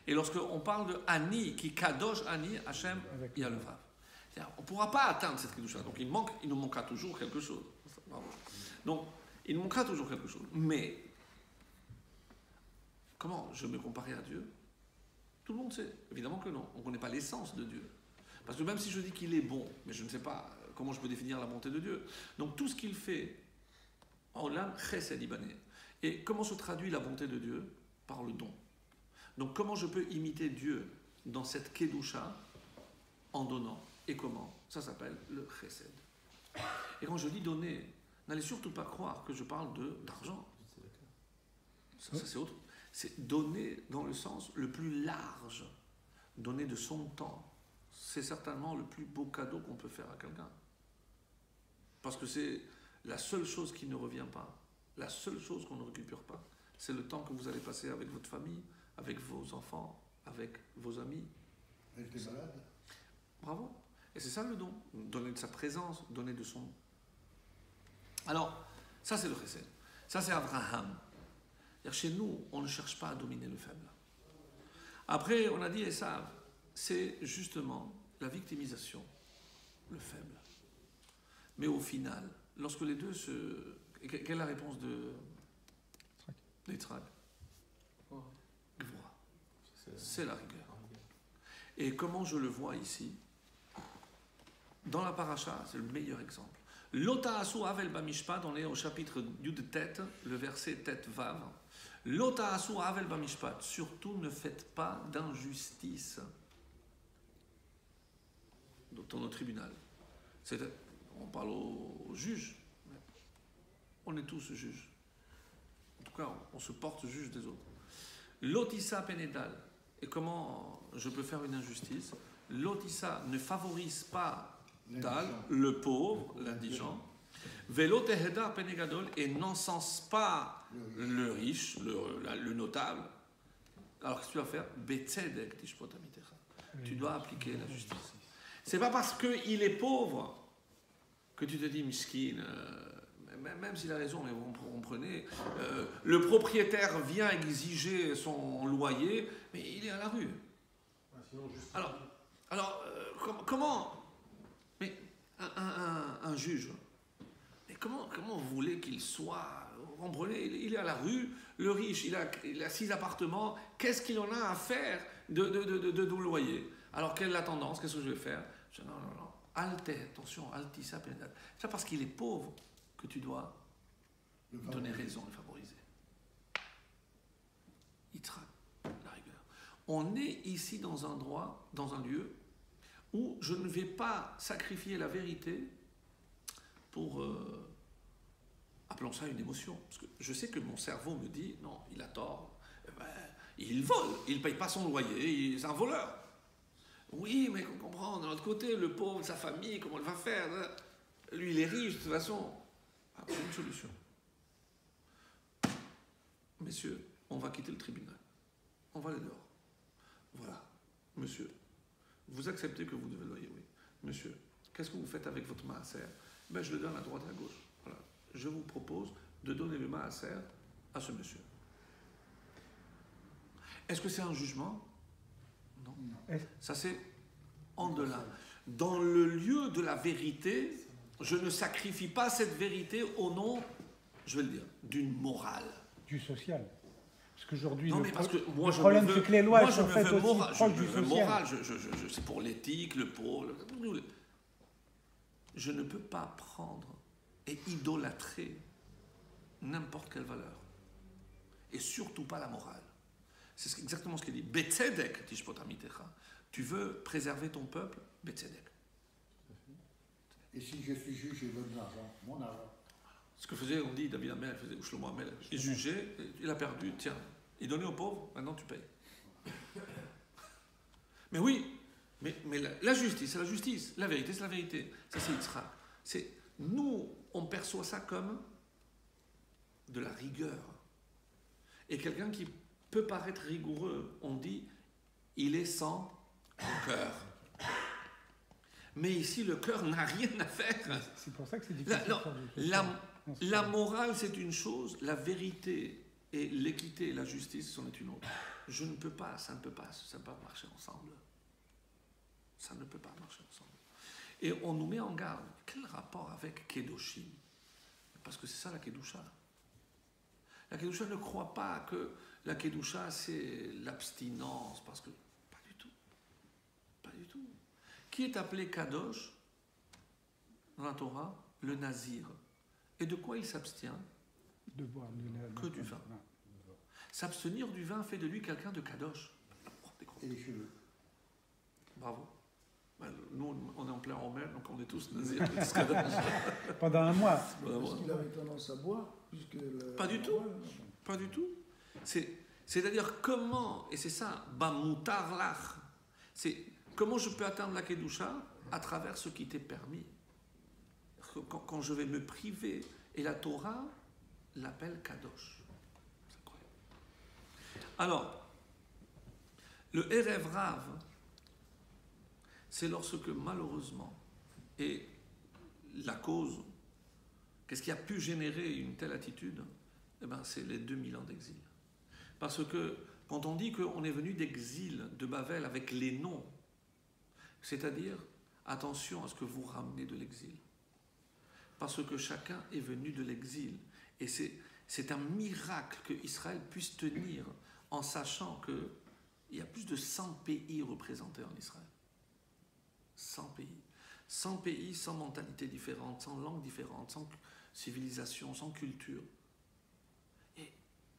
Et lorsqu'on parle de Ani, qui kadosh Ani, Hachem, il y a le Vav. On ne pourra pas atteindre cette Kedusha. Donc il nous manquera toujours quelque chose. Donc, il nous manquera toujours quelque chose. Mais, comment je me comparer à Dieu? Tout le monde sait. Évidemment que non. On ne connaît pas l'essence de Dieu. Parce que même si je dis qu'il est bon, mais je ne sais pas comment je peux définir la bonté de Dieu. Donc tout ce qu'il fait, en l'âme, chesed ibané. Et comment se traduit la bonté de Dieu? Par le don. Donc comment je peux imiter Dieu dans cette kedusha en donnant? Et comment? Ça s'appelle le chesed. Et quand je dis donner, n'allez surtout pas croire que je parle d'argent. Ça c'est autre. C'est donner dans le sens le plus large. Donner de son temps. C'est certainement le plus beau cadeau qu'on peut faire à quelqu'un. Parce que c'est la seule chose qui ne revient pas. La seule chose qu'on ne récupère pas. C'est le temps que vous allez passer avec votre famille, avec vos enfants, avec vos amis. Avec les malades. Bravo. Et c'est ça le don. Donner de sa présence, donner de son... Alors, ça c'est le chesed. Ça c'est Abraham. Chez nous, on ne cherche pas à dominer le faible. Après, on a dit Esav, c'est justement la victimisation, le faible. Mais au final, lorsque les deux se... Quelle est la réponse d'Yitzhak? Gvura. C'est la rigueur. Et comment je le vois ici? Dans la paracha, c'est le meilleur exemple. Lota asu avel bamishpat, on est au chapitre Yud Tet, le verset Tet Vav. Lota asu avel bamishpat, surtout ne faites pas d'injustice dans nos tribunaux. On parle aux juges. On est tous juges. En tout cas, on se porte juge des autres. Lotissa penedal. Et comment je peux faire une injustice? Lotissa ne favorise pas Dal, le pauvre, l'indigent. Velo teheda penegadol, et n'encense pas le riche, le notable. Alors qu'est-ce que tu vas faire? Betzedek tishpot amitecha. Tu dois appliquer la justice. C'est pas parce qu'il est pauvre que tu te dis miskin. Même s'il a raison, mais vous comprenez, le propriétaire vient exiger son loyer, mais il est à la rue. Alors comment? Mais un juge, mais comment vous voulez qu'il soit? Vous comprenez, il est à la rue, le riche, il a 6 appartements, qu'est-ce qu'il en a à faire de loyer? Alors quelle est la tendance? Qu'est-ce que je vais faire? Non, alte, attention, altissa penedal. C'est parce qu'il est pauvre que tu dois donner raison et favoriser. Yitzhak, la rigueur. On est ici dans un lieu où je ne vais pas sacrifier la vérité pour appelons ça une émotion. Parce que je sais que mon cerveau me dit, non, il a tort, eh ben, il vole, il ne paye pas son loyer, c'est un voleur. Oui, mais on comprend, d'un autre côté, le pauvre, sa famille, comment il va faire? Lui, il est riche, de toute façon. Ah, c'est une solution. Messieurs, on va quitter le tribunal. On va aller dehors. Voilà. Monsieur, vous acceptez que vous devez le loyer, oui. Monsieur, qu'est-ce que vous faites avec votre maaser? Ben, je le donne à droite et à gauche. Voilà. Je vous propose de donner le maaser à ce monsieur. Est-ce que c'est un jugement? Non. Ça, c'est en delà. Dans le lieu de la vérité, je ne sacrifie pas cette vérité au nom, je vais le dire, d'une morale. Du social. Parce qu'aujourd'hui, Non, mais parce que moi, le problème, c'est que les lois moi, sont faites aussi proches du social. Moral, c'est pour l'éthique, le pauvre. Je ne peux pas prendre et idolâtrer n'importe quelle valeur. Et surtout pas la morale. C'est exactement ce qu'il dit. Betzedek, tishpot amitecha. Tu veux préserver ton peuple, Betzedek. Et si je suis juge, je donne l'argent, mon argent. Ce que faisait, on dit, David Amel, faisait, ou Shlomo Amel, il jugeait, il a perdu, tiens, il donnait aux pauvres, maintenant tu payes. Mais oui, mais la justice, c'est la justice, la vérité, c'est la vérité. Ça, c'est Yitzhak. Nous, on perçoit ça comme de la rigueur. Et quelqu'un qui peut paraître rigoureux, on dit, il est sans cœur. Mais ici, le cœur n'a rien à faire. C'est pour ça que c'est difficile. La morale, c'est une chose, la vérité et l'équité et la justice, c'en est une autre. Je ne peux pas, ça ne peut pas marcher ensemble. Ça ne peut pas marcher ensemble. Et on nous met en garde. Quel rapport avec Kedoshim? Parce que c'est ça la Kedusha. La Kedusha ne croit pas que la Kedusha, c'est l'abstinence, parce que pas du tout. Pas du tout. Qui est appelé Kadosh dans la Torah? Le Nazir. Et de quoi il s'abstient? De boire que du vin. S'abstenir du vin fait de lui quelqu'un de Kadosh. Et les cheveux. Bravo. Nous, on est en plein Romain, donc on est tous Nazirs. Pendant un mois. Parce qu'il avait tendance à boire, puisque... Pas du tout. Pas du tout. C'est-à-dire comment, et c'est ça, Bamutar lach, c'est comment je peux atteindre la Kedusha à travers ce qui t'est permis. Quand je vais me priver, et la Torah l'appelle Kadosh. C'est incroyable. Alors, le Erev Rav, c'est lorsque malheureusement, et la cause, qu'est-ce qui a pu générer une telle attitude? Eh bien, c'est les 2000 ans d'exil. Parce que quand on dit qu'on est venu d'exil de Babel avec les noms, c'est-à-dire, attention à ce que vous ramenez de l'exil. Parce que chacun est venu de l'exil. Et c'est un miracle que Israël puisse tenir en sachant qu'il y a plus de 100 pays représentés en Israël. 100 pays. 100 pays, 100 mentalités différentes, 100 langues différentes, 100 civilisations, 100 cultures. Et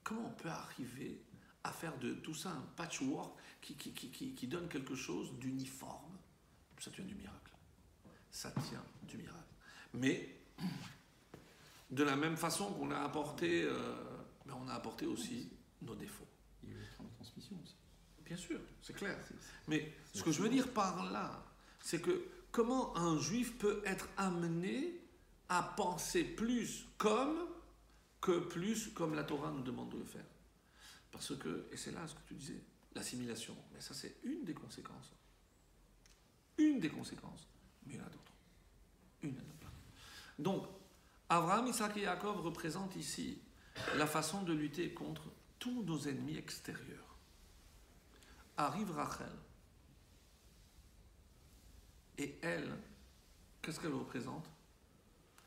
comment on peut arriver à faire de tout ça un patchwork qui donne quelque chose d'uniforme? Ça tient du miracle. Ça tient du miracle. Mais de la même façon qu'on a apporté, on a apporté aussi nos défauts. Il y a eu la transmission aussi. Bien sûr, c'est clair. Mais ce que je veux dire par là, c'est que comment un juif peut être amené à penser plus comme la Torah nous demande de le faire. Parce que, et c'est là ce que tu disais, l'assimilation. Mais ça, c'est une des conséquences. Une des conséquences. Mais il y en a d'autres. Une et d'autres. Donc, Abraham, Isaac et Jacob représentent ici la façon de lutter contre tous nos ennemis extérieurs. Arrive Rachel. Et elle, qu'est-ce qu'elle représente?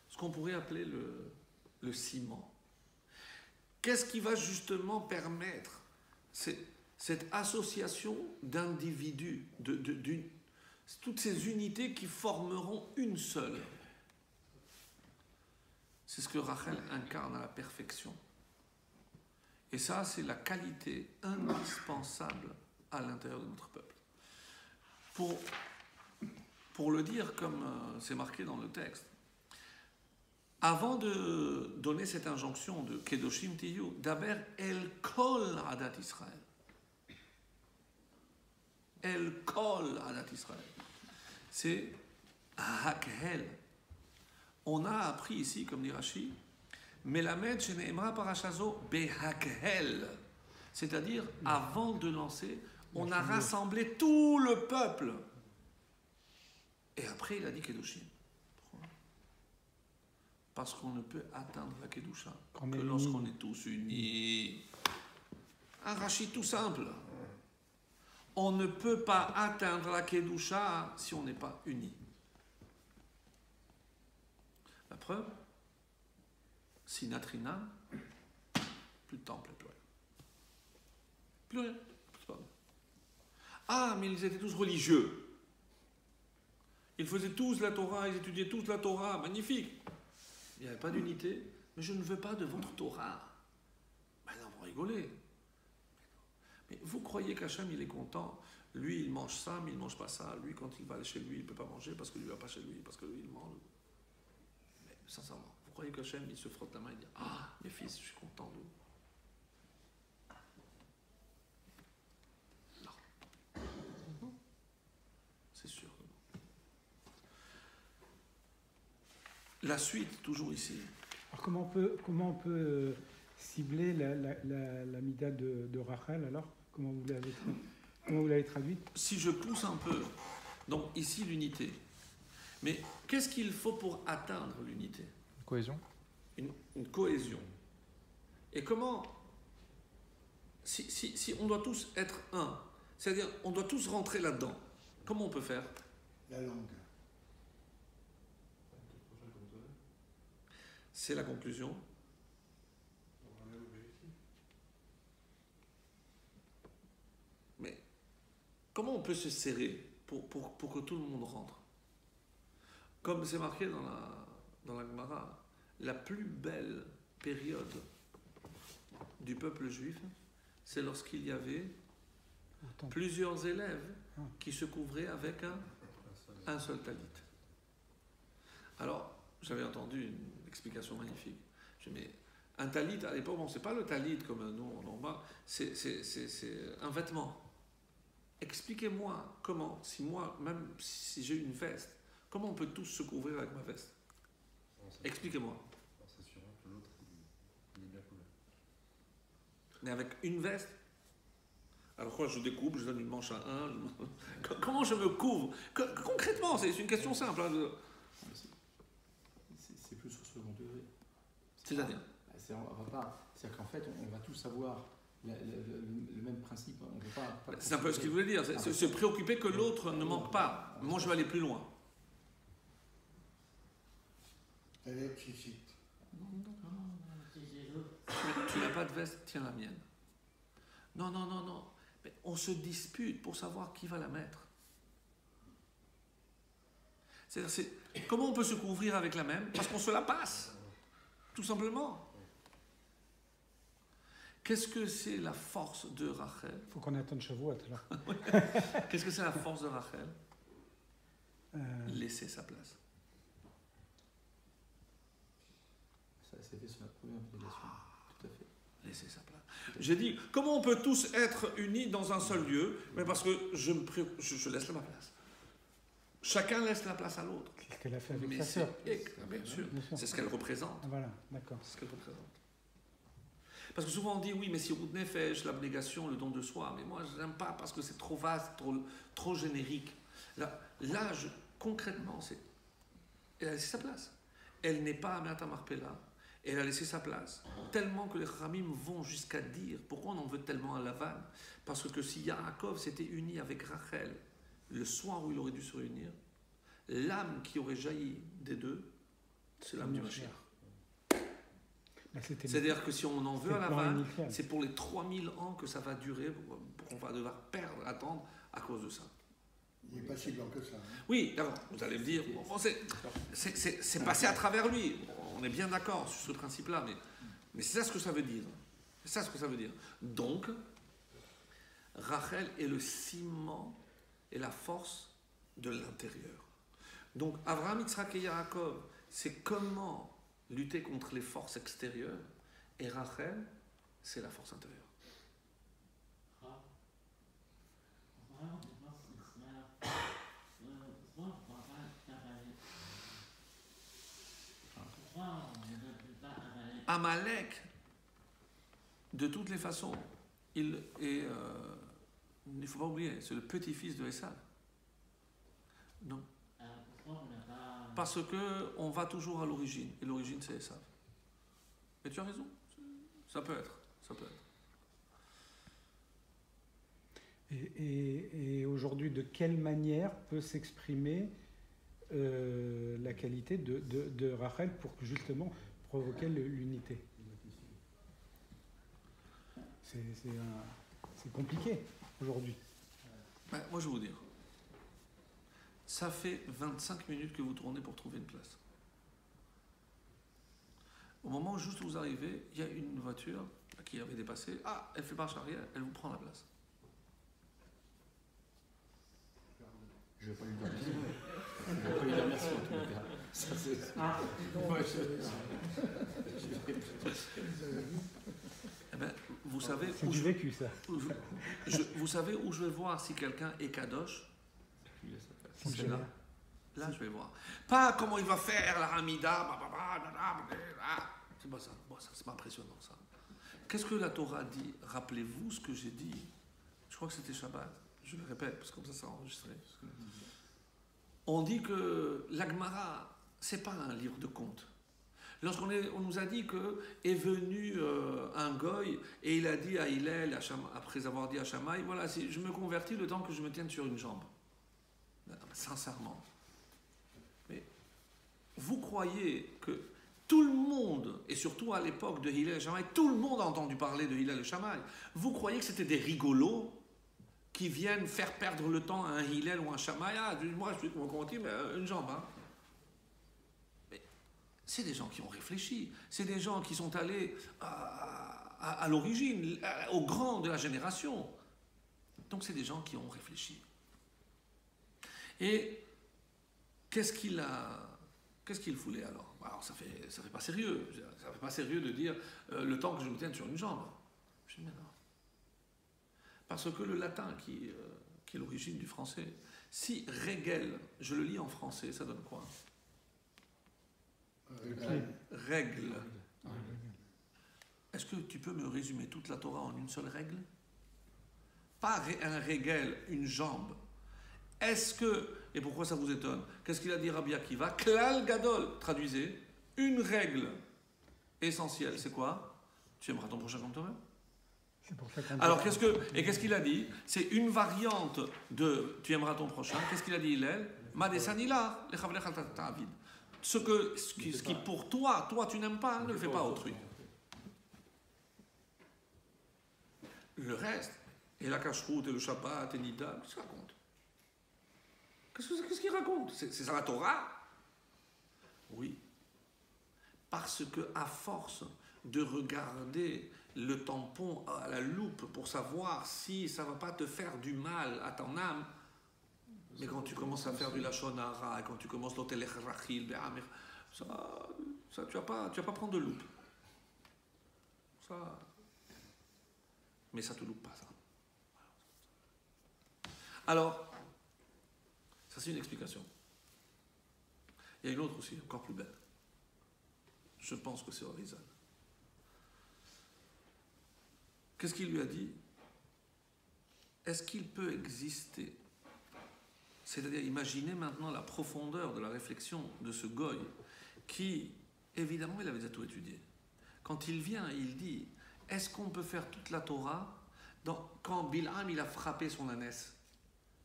Ce qu'on pourrait appeler le ciment. Qu'est-ce qui va justement permettre cette association d'individus, toutes ces unités qui formeront une seule? C'est ce que Rachel incarne à la perfection. Et ça, c'est la qualité indispensable à l'intérieur de notre peuple. Pour le dire comme c'est marqué dans le texte, avant de donner cette injonction de Kedoshim Tiyu, Daber El Kol Adat Israël. El Kol Adat Israël. C'est Hakhel. On a appris ici, comme dit Rashi, Melamed Sheneemra Parashazo Behakhel. C'est-à-dire, avant de lancer, on a rassemblé tout le peuple. Et après, il a dit Kedoshim. Pourquoi? Parce qu'on ne peut atteindre la Kedusha que lorsqu'on est tous unis. Un Rashi tout simple. On ne peut pas atteindre la Kedusha si on n'est pas unis. La preuve, Sinatrina, plus de temple, plus rien. Plus rien. C'est pas vrai. Ah, mais ils étaient tous religieux. Ils faisaient tous la Torah, ils étudiaient tous la Torah, magnifique. Il n'y avait pas d'unité, mais je ne veux pas de votre Torah. Ben non, vous rigolez. Mais vous croyez qu'Hachem, il est content? Lui, il mange ça, mais il ne mange pas ça. Lui, quand il va chez lui, il ne peut pas manger parce que lui ne va pas chez lui, parce que lui, il mange. Mais sincèrement, vous croyez qu'Hachem, il se frotte la main et dit « Ah, mes fils, je suis content de vous. » Non. C'est sûr que non. La suite, toujours ici. Alors comment on peut cibler la mida de Rachel alors? Comment vous l'avez traduite? Si je pousse un peu, donc ici l'unité. Mais qu'est-ce qu'il faut pour atteindre l'unité? Cohésion. Une cohésion. Et comment, si on doit tous être un, c'est-à-dire on doit tous rentrer là-dedans, comment on peut faire? La langue. C'est la conclusion. Mais comment on peut se serrer pour que tout le monde rentre? Comme c'est marqué dans la Gemara, la plus belle période du peuple juif, c'est lorsqu'il y avait plusieurs élèves qui se couvraient avec un seul talit. Alors, j'avais entendu une explication magnifique. Je dis, mais un talit, à l'époque, bon, c'est pas le talit comme nous en bas, c'est un vêtement. Expliquez-moi comment, si moi, même si j'ai une veste, comment on peut tous se couvrir avec ma veste? Expliquez-moi. En s'assurant que l'autre il est bien couvert. Mais avec une veste? Alors quoi, je découpe, je donne une manche à un. Comment je me couvre? Concrètement, c'est une question simple. Hein. C'est plus au second degré. C'est-à-dire? C'est-à-dire qu'en fait, on va tous avoir le même principe. On peut pas c'est un peu ce qu'il voulait dire. C'est se préoccuper que l'autre ne manque pas. Moi, je vais aller plus loin. Elle est explicite. Tu n'as pas de veste, tiens la mienne. Non. Mais on se dispute pour savoir qui va la mettre. C'est-à-dire, comment on peut se couvrir avec la même? Parce qu'on se la passe. Tout simplement. Qu'est-ce que c'est la force de Rachel? Il faut qu'on attende Shavuot là. Qu'est-ce que c'est la force de Rachel? Laisser sa place. Ça s'est fait sur la première obligation. Tout à fait. Laisser sa place. J'ai dit, comment on peut tous être unis dans un seul lieu? Mais parce que je laisse ma place. Chacun laisse la place à l'autre. C'est ce qu'elle a fait avec sa sœur. Bien sûr. C'est ce qu'elle représente. Ah, voilà, d'accord. C'est ce qu'elle représente. Parce que souvent on dit, oui, mais si Rout Nefesh, l'abnégation, le don de soi, mais moi je n'aime pas parce que c'est trop vaste, trop générique. Là concrètement, elle a laissé sa place. Elle n'est pas à Me'at Marpella. Elle a laissé sa place. Tellement que les Ramim vont jusqu'à dire, pourquoi on en veut tellement à Lavan? Parce que si Yaakov s'était uni avec Rachel le soir où il aurait dû se réunir, l'âme qui aurait jailli des deux, c'est l'âme du Mashiach. C'est-à-dire que si on en veut à Lavan, c'est pour les 3000 ans que ça va durer, pour qu'on va devoir attendre à cause de ça. Il n'est pas si blanc que ça. Hein. Oui, alors, vous allez me dire, bon, c'est passé à travers lui. On est bien d'accord sur ce principe-là, mais c'est ça ce que ça veut dire. C'est ça ce que ça veut dire. Donc, Rachel est le ciment et la force de l'intérieur. Donc, Abraham, Yitzhak et Yaakov, c'est comment lutter contre les forces extérieures. Et Rachel, c'est la force intérieure. Amalek, de toutes les façons, il ne faut pas oublier, c'est le petit-fils de Esav. Non. Parce que on va toujours à l'origine, et l'origine c'est Esav. Et tu as raison, ça peut être. Et aujourd'hui, de quelle manière peut s'exprimer la qualité de Rachel pour justement provoquer l'unité? C'est compliqué aujourd'hui. Ben, moi je vais vous dire, ça fait 25 minutes que vous tournez pour trouver une place. Au moment où juste vous arrivez, il y a une voiture qui avait dépassé. Ah, elle fait marche arrière, elle vous prend la place. Je ne vais pas lui dire merci. Je ne vais pas lui dire merci en tout cas. Ça, c'est... Moi, Eh ben, vous savez C'est du vécu, ça. vous savez où je vais voir si quelqu'un est kadosh? C'est là. Là, je vais voir. Pas comment il va faire la Hamida. C'est pas ça. Bon, ça c'est pas impressionnant, ça. Qu'est-ce que la Torah dit? Rappelez-vous ce que j'ai dit. Je crois que c'était Shabbat. Je le répète, parce que comme ça, c'est enregistré. On dit que l'Agmara, c'est pas un livre de contes. Lorsqu'on nous a dit que est venu un goy et il a dit à Hillel, après avoir dit à Shammai, voilà, je me convertis le temps que je me tienne sur une jambe. Sincèrement. Mais vous croyez que tout le monde, et surtout à l'époque de Hillel et Shammai, tout le monde a entendu parler de Hillel et Shammai. Vous croyez que c'était des rigolos qui viennent faire perdre le temps à un Hillel ou un Shammai? Ah, moi je suis converti, mais une jambe. Hein. Mais c'est des gens qui ont réfléchi. C'est des gens qui sont allés à l'origine, au grand de la génération. Donc c'est des gens qui ont réfléchi. Et qu'est-ce qu'il voulait alors? Alors ça fait pas sérieux. Ça fait pas sérieux de dire le temps que je me tienne sur une jambe. Je dis mais non. Parce que le latin qui est l'origine du français, si régel, je le lis en français, ça donne quoi? Règle. Est-ce que tu peux me résumer toute la Torah en une seule règle? Pas un régel, une jambe. Est-ce que, et pourquoi ça vous étonne? Qu'est-ce qu'il a dit Rabbi Akiva? Klal gadol, traduisez, une règle essentielle, c'est quoi? Tu aimeras ton prochain comme toi-même? C'est pour ça qu'on alors qu'est-ce qu'il a dit? C'est une variante de tu aimeras ton prochain. Qu'est-ce qu'il a dit Hillel? Madesanila, le chavlecha ta'avid. Ce qui pour toi tu n'aimes pas, ne le fais pas à autrui. Le reste, et la cacheroute, et le Shabbat, et Nida, qu'est-ce qu'il raconte? Qu'est-ce qu'il raconte? C'est ça la Torah? Oui. Parce que à force de regarder le tampon à la loupe pour savoir si ça ne va pas te faire du mal à ton âme, mais quand tu commences à faire du Lachon Hara, et quand tu commences l'Otelech Rachil, ça tu vas pas prendre de loupe. Ça, mais ça te loupe pas, ça. Alors, ça c'est une explication. Il y a une autre aussi, encore plus belle. Je pense que c'est Orizal. Qu'est-ce qu'il lui a dit? Est-ce qu'il peut exister? C'est-à-dire, imaginez maintenant la profondeur de la réflexion de ce goy qui, évidemment, il avait déjà tout étudié. Quand il vient, il dit, est-ce qu'on peut faire toute la Torah quand Bil'am, il a frappé son ânesse?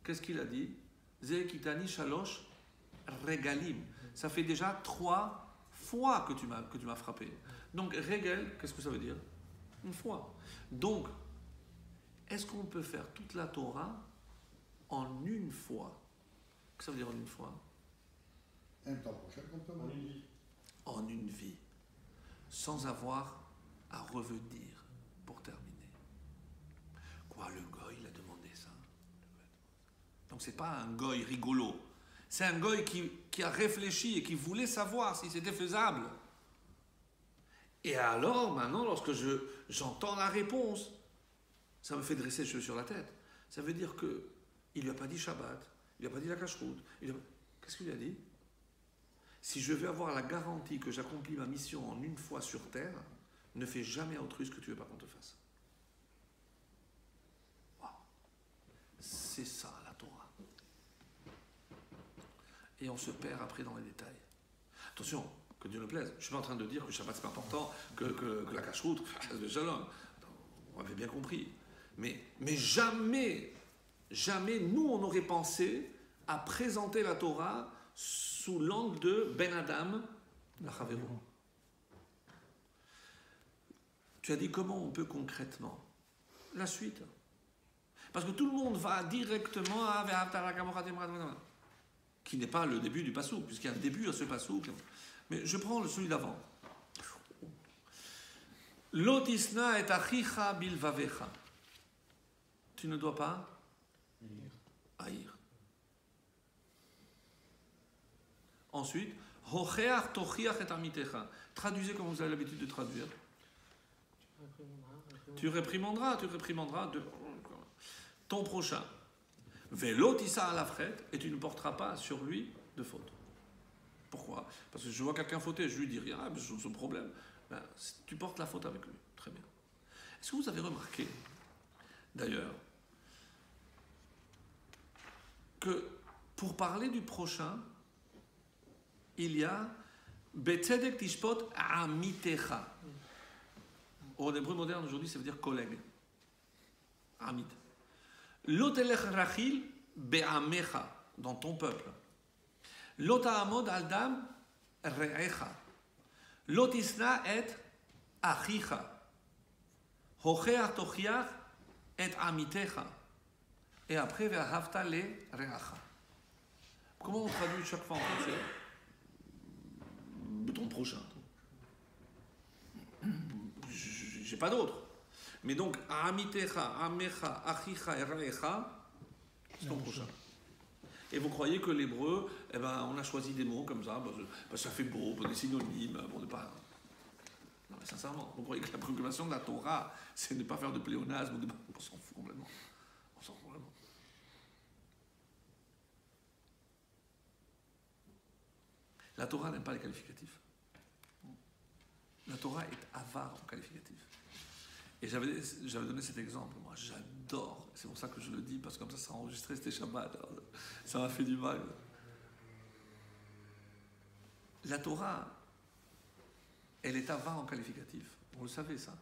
Qu'est-ce qu'il a dit? Ze kitani shalosh regalim. Ça fait déjà 3 fois que tu m'as frappé. Donc, regal, qu'est-ce que ça veut dire? Une fois. Donc, est-ce qu'on peut faire toute la Torah en une fois? Qu'est-ce que ça veut dire en une fois? Un temps prochain, on peut En une vie. En une vie. Sans avoir à revenir pour terminer. Quoi, le goy, il a demandé ça? Donc, c'est pas un goy rigolo. C'est un goy qui a réfléchi et qui voulait savoir si c'était faisable. Et alors, maintenant, lorsque j'entends la réponse, ça me fait dresser les cheveux sur la tête. Ça veut dire qu'il ne lui a pas dit Shabbat, il ne lui a pas dit la cacheroute. Qu'est-ce qu'il lui a dit? Si je veux avoir la garantie que j'accomplis ma mission en une fois sur terre, ne fais jamais à autrui ce que tu ne veux pas qu'on te fasse. Wow. C'est ça la Torah. Et on se perd après dans les détails. Attention, que Dieu nous plaise. Je ne suis pas en train de dire que le Shabbat c'est pas important, que la cacheroute, le shalom. On avait bien compris. Mais jamais, nous on aurait pensé à présenter la Torah sous l'angle de Ben Adam, la Chavero. Tu as dit comment on peut concrètement? La suite. Parce que tout le monde va directement à qui n'est pas le début du passouk, puisqu'il y a un début à ce passouk. Mais je prends celui d'avant. Lotisna et achicha bilvavecha. Tu ne dois pas haïr. Ensuite, hocheach tochiach et amitecha. Traduisez comme vous avez l'habitude de traduire. Tu réprimanderas ton prochain. Velotissa à la frette, et tu ne porteras pas sur lui de faute. Pourquoi? Parce que je vois quelqu'un fauter, je lui dis rien, mais c'est son problème. Ben, tu portes la faute avec lui. Très bien. Est-ce que vous avez remarqué, d'ailleurs, que pour parler du prochain, il y a Betzedek tishpot amitecha. En hébreu moderne aujourd'hui, ça veut dire collègue. Amit. Lotelech rachil be'amecha, dans ton peuple. Lota'amod aldam re'echa. Lotisna et achicha. Hocheach tochiach et amitecha. Et après, ve'ahavta le re'acha. Comment on traduit chaque fois en français? Ton prochain. J'ai pas d'autre. Mais donc, amitecha, amecha, achicha et raecha, c'est ton prochain. Et vous croyez que l'hébreu, eh ben, on a choisi des mots comme ça, ça fait beau, des synonymes, bon, de pas. Non, mais sincèrement, vous croyez que la préoccupation de la Torah, c'est de ne pas faire de pléonasme, on s'en fout complètement. On s'en fout complètement. La Torah n'aime pas les qualificatifs. La Torah est avare en qualificatifs. Et j'avais donné cet exemple. Moi, j'adore. C'est pour ça que je le dis, parce que comme ça sera enregistré, c'était Shabbat. Alors, ça m'a fait du mal. La Torah, elle est avare en qualificatif. Vous le savez, ça.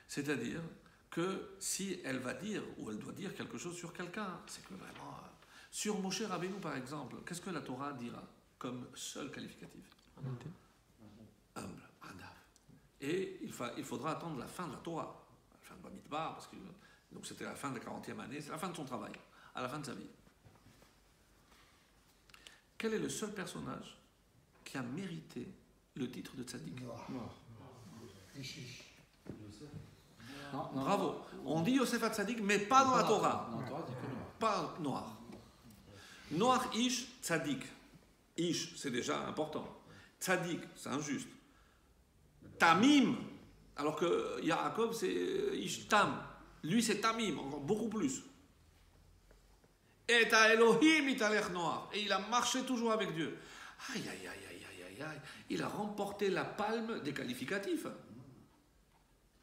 C'est-à-dire que si elle va dire, ou elle doit dire quelque chose sur quelqu'un, c'est que vraiment... Sur Moshe Rabbeinu, par exemple, qu'est-ce que la Torah dira comme seul qualificatif? Humble. Et il faudra attendre la fin de la Torah, la fin de Bamidbar, parce que donc c'était la fin de la 40e année, c'est la fin de son travail, à la fin de sa vie. Quel est le seul personnage qui a mérité le titre de tzaddik? Bravo. On dit Yosef tzaddik, mais pas dans la Torah. Pas Noir. Noir Ish tzaddik. Ish, c'est déjà important. Tzaddik, c'est injuste. Tamim, alors que Yaakov c'est Ishtam, lui c'est Tamim, encore beaucoup plus. Et à Elohim italech noir, et il a marché toujours avec Dieu. Aïe, aïe, aïe, aïe, aïe, aïe, il a remporté la palme des qualificatifs.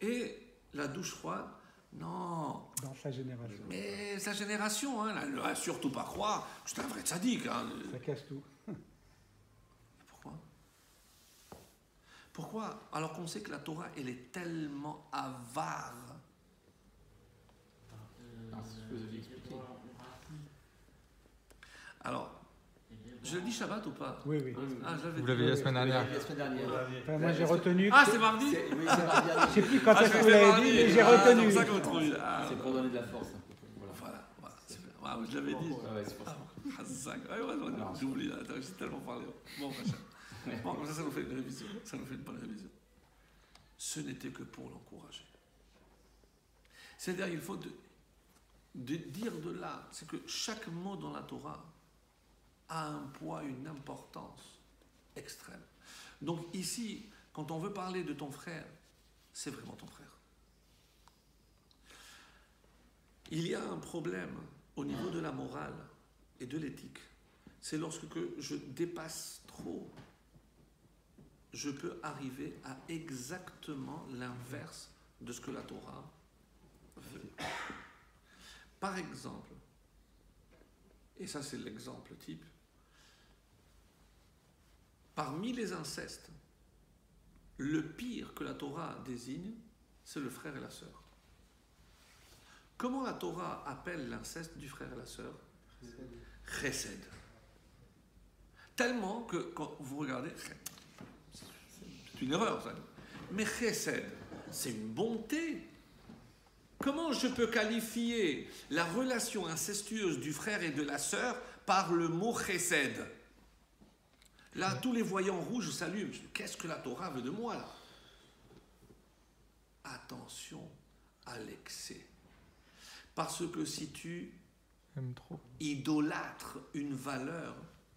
Et la douche froide, non. Dans sa génération. Mais sa génération, hein, elle ne va surtout pas croire que c'est un vrai tzaddik. Hein. Ça casse tout. Pourquoi? Alors qu'on sait que la Torah, elle est tellement avare. C'est ce que vous aviez expliqué. Alors, je l'ai dit Shabbat ou pas? Oui, oui. Ah, Vous l'avez la semaine dernière. La semaine dernière. Enfin, moi, j'ai retenu. Ah, c'est mardi? Oui, c'est mardi. Je ne sais plus quand Ah, est-ce que vous l'avez dit, mais j'ai C'est retenu. pour ça que vous trouvez. Ah, C'est pour donner de la force. voilà. Super. Ah, je l'avais dit. Ouais, c'est pour ça. J'ai oublié. Attends, j'ai tellement parlé. Bon, machin. Bon, comme ça nous fait une révision. Ça nous fait une bonne révision. Ce n'était que pour l'encourager. C'est-à-dire, il faut dire de là, c'est que chaque mot dans la Torah a un poids, une importance extrême. Donc ici, quand on veut parler de ton frère, c'est vraiment ton frère. Il y a un problème au niveau de la morale et de l'éthique. C'est lorsque je dépasse trop, je peux arriver à exactement l'inverse de ce que la Torah veut. Par exemple, et ça c'est l'exemple type, parmi les incestes, le pire que la Torah désigne, c'est le frère et la sœur. Comment la Torah appelle l'inceste du frère et la sœur? Chesed. Tellement que quand vous regardez, c'est une erreur, ça. Mais chesed, c'est une bonté. Comment je peux qualifier la relation incestueuse du frère et de la sœur par le mot chesed? Là, tous les voyants rouges s'allument. Qu'est-ce que la Torah veut de moi, là? Attention à l'excès. Parce que si tu idolâtres une valeur,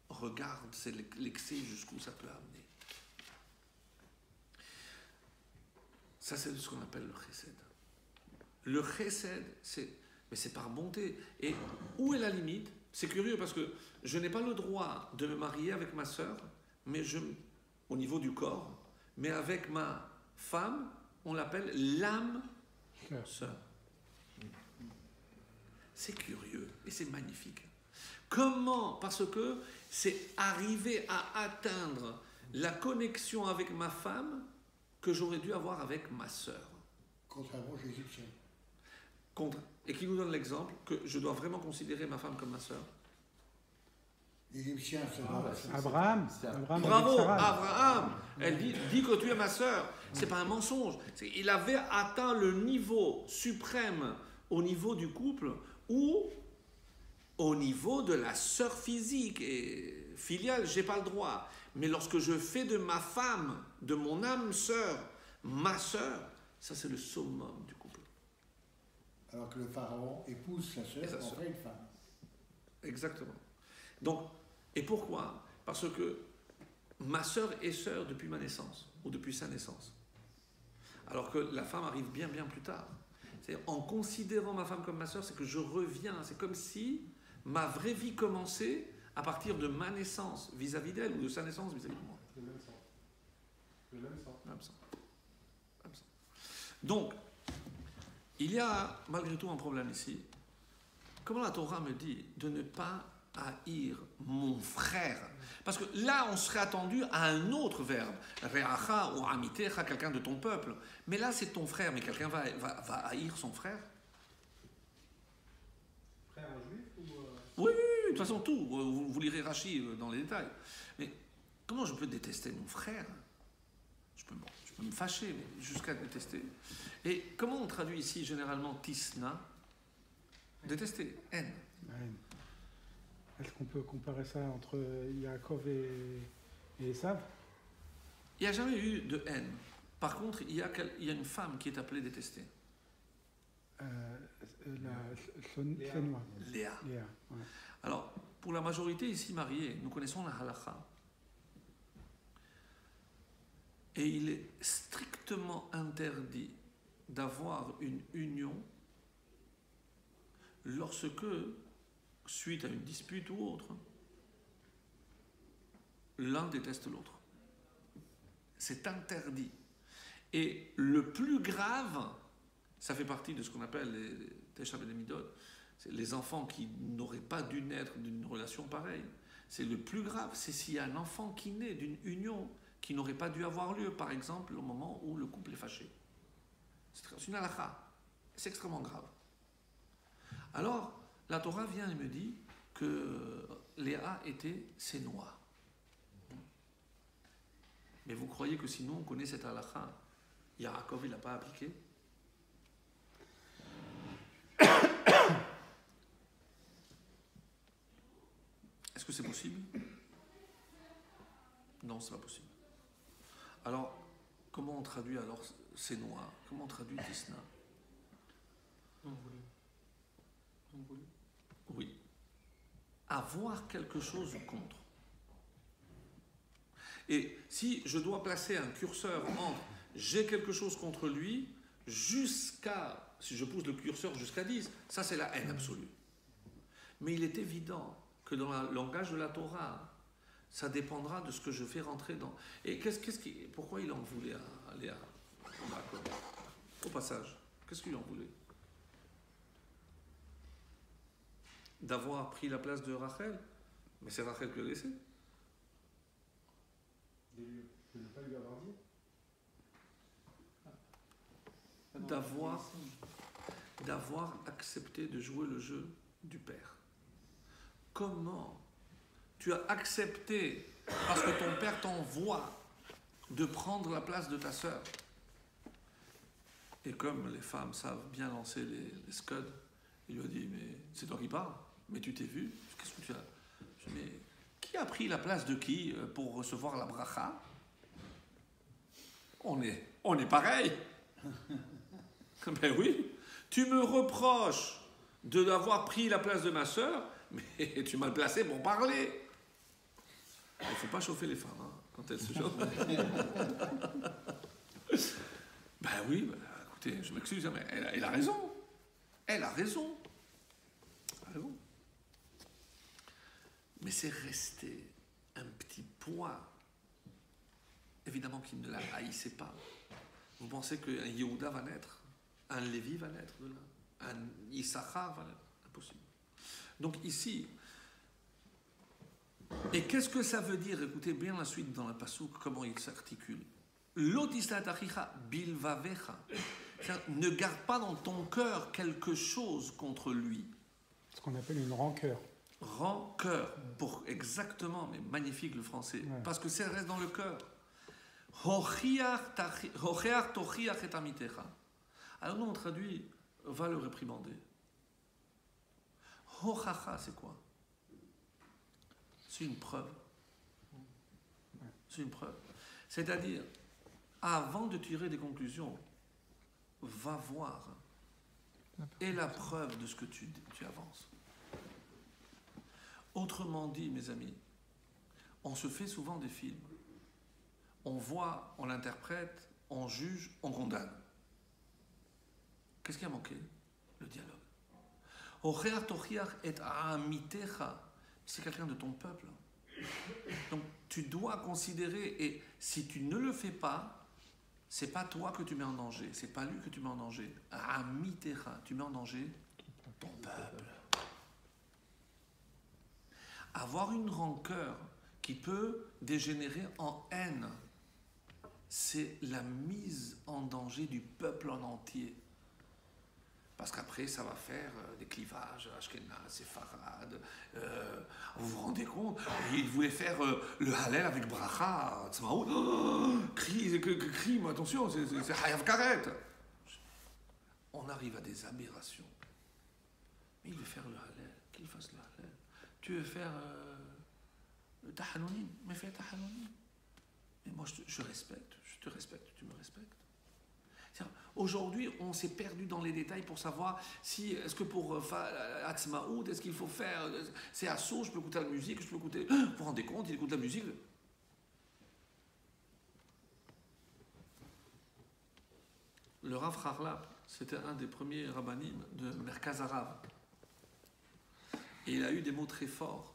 regarde, c'est l'excès jusqu'où ça peut amener. Ça, c'est ce qu'on appelle le chesed. Le chesed, c'est par bonté. Et où est la limite? C'est curieux parce que je n'ai pas le droit de me marier avec ma sœur, au niveau du corps, mais avec ma femme, on l'appelle l'âme sœur. C'est curieux et c'est magnifique. Comment? Parce que c'est arriver à atteindre la connexion avec ma femme que j'aurais dû avoir avec ma sœur. Contrairement aux Égyptiens. Et qui nous donne l'exemple que je dois vraiment considérer ma femme comme ma sœur. Les Égyptiens, c'est Abraham. Bravo, Abraham. Elle dit que tu es ma sœur. C'est pas un mensonge. Il avait atteint le niveau suprême au niveau du couple ou au niveau de la sœur physique et filiale, j'ai pas le droit. Mais lorsque je fais de ma femme, de mon âme sœur, ma sœur, ça c'est le summum du couple. Alors que le pharaon épouse sa sœur en fait une femme. Exactement. Donc, et pourquoi? Parce que ma sœur est sœur depuis ma naissance, ou depuis sa naissance. Alors que la femme arrive bien plus tard. C'est en considérant ma femme comme ma sœur, c'est que je reviens. C'est comme si ma vraie vie commençait à partir de ma naissance vis-à-vis d'elle, ou de sa naissance vis-à-vis de moi. Le même sens. Le même sens. Même sens. Même sens. Donc, il y a malgré tout un problème ici. Comment la Torah me dit de ne pas haïr mon frère? Parce que là, on serait attendu à un autre verbe. Re'acha ou amitecha, quelqu'un de ton peuple. Mais là, c'est ton frère. Mais quelqu'un va haïr son frère? Frère juif ou... Oui, de toute façon, tout. Vous lirez Rachi dans les détails. Mais comment je peux détester mon frère? Je peux me fâcher, mais jusqu'à détester. Et comment on traduit ici généralement tisna? Détester, haine. Est-ce qu'on peut comparer ça entre Yaakov et Esav? Il n'y a jamais eu de haine. Par contre, il y a une femme qui est appelée détestée. Léa. Léa. Ouais. Alors, pour la majorité ici mariée, nous connaissons la halakha. Et il est strictement interdit d'avoir une union lorsque, suite à une dispute ou autre, l'un déteste l'autre. C'est interdit. Et le plus grave, ça fait partie de ce qu'on appelle les Tesha B'Nemidot, c'est les enfants qui n'auraient pas dû naître d'une relation pareille. C'est le plus grave, c'est s'il y a un enfant qui naît d'une union qui n'aurait pas dû avoir lieu, par exemple, au moment où le couple est fâché. C'est une halakha. C'est extrêmement grave. Alors, la Torah vient et me dit que Léa était sénois. Mais vous croyez que sinon on connaît cette halakha? Yaakov, il ne l'a pas appliqué? Est-ce que c'est possible? Non, c'est pas possible. Alors, comment on traduit alors sénois? Comment on traduit tisna? Oui. Avoir quelque chose contre. Et si je dois placer un curseur entre j'ai quelque chose contre lui jusqu'à, si je pousse le curseur jusqu'à 10, ça c'est la haine absolue. Mais il est évident que dans le langage de la Torah, ça dépendra de ce que je fais rentrer dans. Et pourquoi il en voulait à Léa, au passage? Qu'est-ce qu'il en voulait? D'avoir pris la place de Rachel? Mais c'est Rachel qui l'a laissé. De ne pas lui avoir dit. D'avoir accepté de jouer le jeu du père. Comment tu as accepté, parce que ton père t'envoie, de prendre la place de ta sœur? Et comme les femmes savent bien lancer les scuds, il lui a dit, mais c'est toi qui parles, mais tu t'es vu, qu'est-ce que tu as? Je dis, mais qui a pris la place de qui pour recevoir la bracha? On est pareil. Ben oui, tu me reproches d'avoir pris la place de ma sœur, mais tu m'as placé pour parler. Il ne faut pas chauffer les femmes quand elles se chauffent. Ben oui, écoutez, je m'excuse, mais elle a raison. Elle a raison. Mais c'est resté un petit poids. Évidemment qu'il ne la haïssait pas. Vous pensez qu'un Yehuda va naître? Un Lévi va naître de là? Un Issachar va naître? Impossible. Donc ici, et qu'est-ce que ça veut dire? Écoutez bien la suite dans la Passouk, comment il s'articule. L'otistataricha bilvavecha. Ne garde pas dans ton cœur quelque chose contre lui. Ce qu'on appelle une rancœur. Rancœur, exactement, mais magnifique le français, ouais. Parce que ça reste dans le cœur. Alors nous on traduit, va le réprimander. Hochacha, c'est quoi? C'est une preuve. C'est une preuve. C'est-à-dire, avant de tirer des conclusions, va voir et la preuve de ce que tu avances. Autrement dit, mes amis, on se fait souvent des films. On voit, on l'interprète, on juge, on condamne. Qu'est-ce qui a manqué? Le dialogue. C'est quelqu'un de ton peuple. Donc tu dois considérer, et si tu ne le fais pas, c'est pas toi que tu mets en danger, c'est pas lui que tu mets en danger. Amitecha, tu mets en danger ton peuple. Avoir une rancœur qui peut dégénérer en haine, c'est la mise en danger du peuple en entier. Parce qu'après, ça va faire des clivages, Ashkenaz, Séfarad. Vous vous rendez compte? Il voulait faire le Hallel avec Bracha, Tzmaout. Crime, attention, c'est Hayav Karet. On arrive à des aberrations. Mais il veut faire le Hallel, qu'il fasse le Hallel. Tu veux faire le Tahanonim, mais fais Tahanonim. Mais moi, je te respecte, tu me respectes. Aujourd'hui, on s'est perdu dans les détails pour savoir si, est-ce que pour Atzmaout, est-ce qu'il faut faire, c'est à sourd, je peux écouter la musique, je peux écouter, vous vous rendez compte, il écoute la musique. Le Rav Harlap, c'était un des premiers rabbanim de Merkaz Harav. Et il a eu des mots très forts,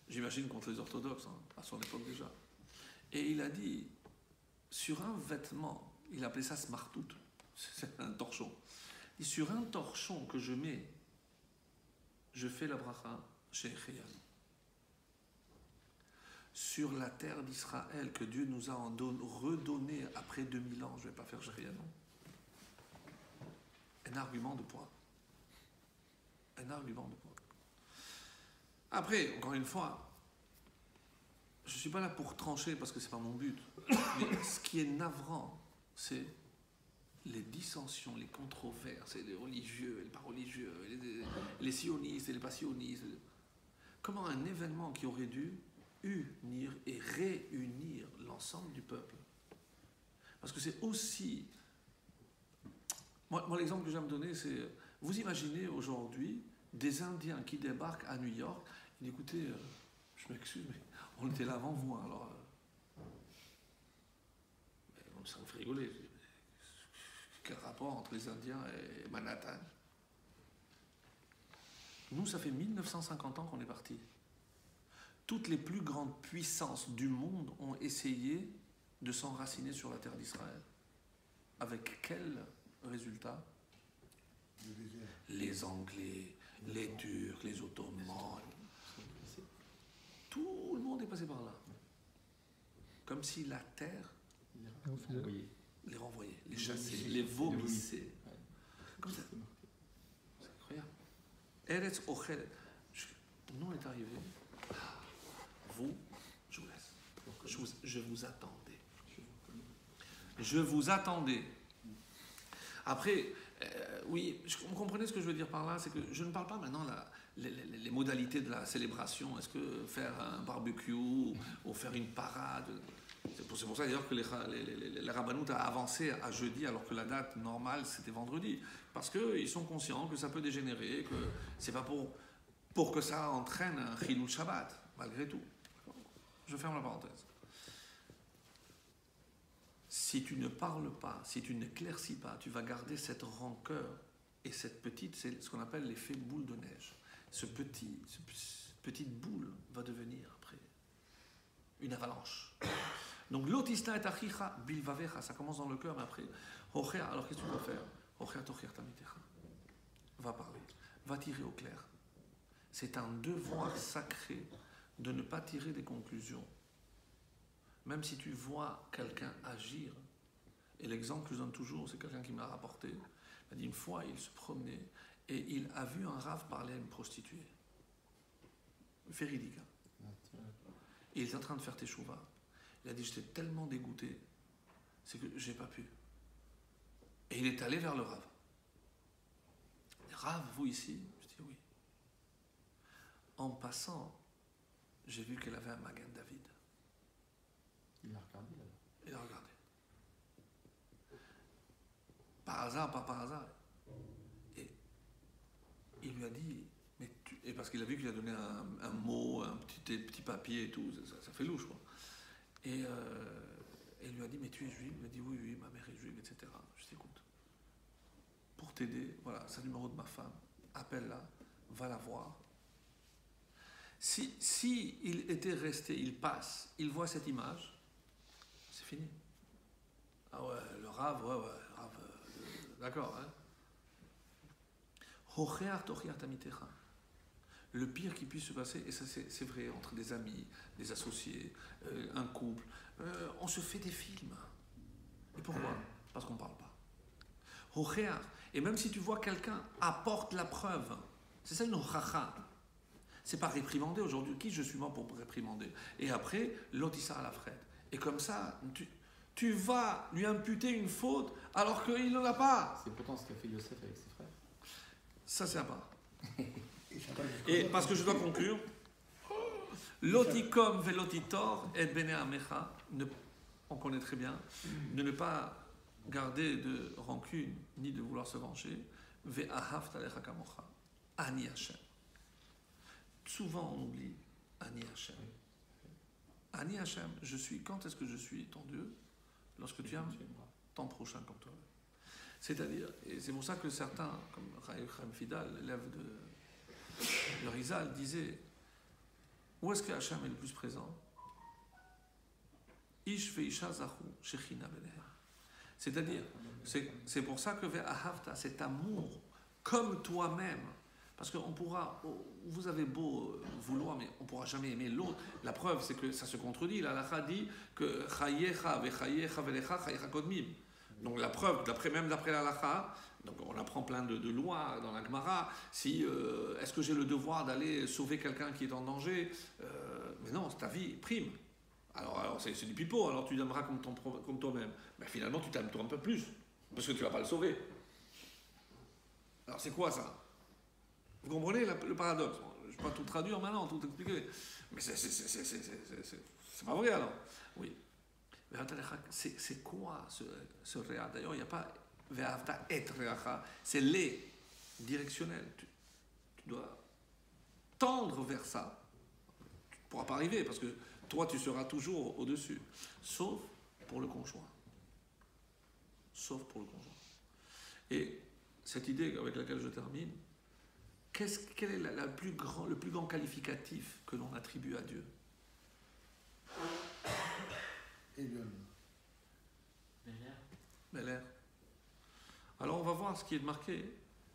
j'imagine contre les orthodoxes, à son époque déjà. Et il a dit, sur un vêtement, il appelait ça smartout, c'est un torchon. Et sur un torchon que je mets, je fais la bracha chez Echeyal. Sur la terre d'Israël que Dieu nous a redonné après 2000 ans, je ne vais pas faire Echeyal, non. Un argument de poids. Un argument de poids. Après, encore une fois, je ne suis pas là pour trancher parce que ce n'est pas mon but. Mais ce qui est navrant, c'est les dissensions, les controverses, les religieux, les pas religieux, les sionistes et les pas sionistes. Comment un événement qui aurait dû unir et réunir l'ensemble du peuple. Parce que c'est aussi... Moi l'exemple que j'aime donner, c'est... Vous imaginez aujourd'hui des Indiens qui débarquent à New York et disent, écoutez, je m'excuse, mais on était là avant vous, alors... ça me fait rigoler. Quel rapport entre les Indiens et Manhattan? Nous, ça fait 1950 ans qu'on est partis. Toutes les plus grandes puissances du monde ont essayé de s'enraciner sur la terre d'Israël. Avec quel résultat? Les Anglais, les Turcs, les Ottomans. Tout le monde est passé par là. Comme si la terre les renvoyait, les chassait, les vomissait. Comme ça. C'est incroyable. Eretz Ochel. Nous, on est arrivés. Vous, je vous laisse. Je vous attendais. Je vous attendais. Après, oui, vous comprenez ce que je veux dire par là, c'est que je ne parle pas maintenant les modalités de la célébration. Est-ce que faire un barbecue ou faire une parade? C'est pour ça d'ailleurs que les rabbanout a avancé à jeudi alors que la date normale c'était vendredi. Parce qu'ils sont conscients que ça peut dégénérer, que c'est pas pour que ça entraîne un chilul Shabbat, malgré tout. Je ferme la parenthèse. Si tu ne parles pas, si tu n'éclaircis pas, tu vas garder cette rancœur et cette petite, c'est ce qu'on appelle l'effet boule de neige. Cette petite boule va devenir après une avalanche. Donc l'otisna et achicha bilvavecha, ça commence dans le cœur, mais après, alors qu'est-ce que tu dois faire? Va parler, va tirer au clair. C'est un devoir sacré de ne pas tirer des conclusions. Même si tu vois quelqu'un agir, et l'exemple que je donne toujours, c'est quelqu'un qui me l'a rapporté, il m'a dit une fois, il se promenait et il a vu un rave parler à une prostituée. Véridique. Et il est en train de faire teshuva. Il a dit, j'étais tellement dégoûté, c'est que j'ai pas pu. Et il est allé vers le rave. Rave, vous ici? Je dis oui. En passant, j'ai vu qu'elle avait un Magen David. Il l'a regardé là. Il a regardé. Par hasard, pas par hasard. Et il lui a dit, et parce qu'il a vu qu'il a donné un mot, un petit papier et tout, ça fait louche, quoi. Et il lui a dit, mais tu es juif? Il m'a dit, oui, ma mère est juive, etc. Je dis, écoute, pour t'aider, voilà, c'est le numéro de ma femme, appelle-la, va la voir. Si il était resté, il passe, il voit cette image, c'est fini. Ah ouais, le rave, le rave, d'accord, hein. Le pire qui puisse se passer, et ça c'est vrai, entre des amis, des associés, un couple, on se fait des films. Et pourquoi? Parce qu'on ne parle pas. Et même si tu vois quelqu'un apporte la preuve, c'est ça une hochacha. C'est pas réprimander aujourd'hui. Qui je suis moi pour réprimander? Et après, l'autre il sort à la frette. Et comme ça, tu vas lui imputer une faute alors qu'il n'en a pas. C'est pourtant ce qu'a fait Yosef avec ses frères. Ça c'est à part. Et parce que je dois conclure, l'otikom velotitor et bene amecha, on connaît très bien, de ne pas garder de rancune ni de vouloir se venger, ve'ahavt alecha kamocha, ani Hashem. Souvent on oublie ani Hashem. Ani Hashem, je suis, quand est-ce que je suis ton Dieu? Lorsque tu aimes ton prochain comme toi. C'est-à-dire, et c'est pour ça que certains, comme Chaim Fidal, l'élève de Rizal, disait, où est-ce que Hashem est le plus présent? Ish ve'isha zachu shechina benehem. C'est-à-dire, c'est pour ça que ve'ahavta, cet amour, comme toi-même, parce qu'on pourra, vous avez beau vouloir, mais on ne pourra jamais aimer l'autre. La preuve, c'est que ça se contredit. La halakha dit que chayecha vechayecha velecha chayecha kodmim. Donc la preuve, même d'après la halakha, donc on apprend plein de lois dans la Gemara. Si est-ce que j'ai le devoir d'aller sauver quelqu'un qui est en danger? Mais non, ta vie prime. Alors c'est du pipeau. Alors tu t'aimeras comme toi-même. Mais finalement, tu t'aimes toi un peu plus parce que tu ne vas pas le sauver. Alors c'est quoi ça? Vous comprenez le paradoxe? Je ne vais pas tout traduire maintenant, tout expliquer. Mais c'est pas vrai alors. Oui. C'est quoi ce réa? D'ailleurs, il n'y a pas ve'avta et reacha, c'est les directionnels. Tu dois tendre vers ça. Tu ne pourras pas arriver parce que toi, tu seras toujours au-dessus. Sauf pour le conjoint. sauf pour le conjoint. Et cette idée avec laquelle je termine, quel est le plus grand qualificatif que l'on attribue à Dieu? Elion. Bel-Air. Alors on va voir ce qui est marqué.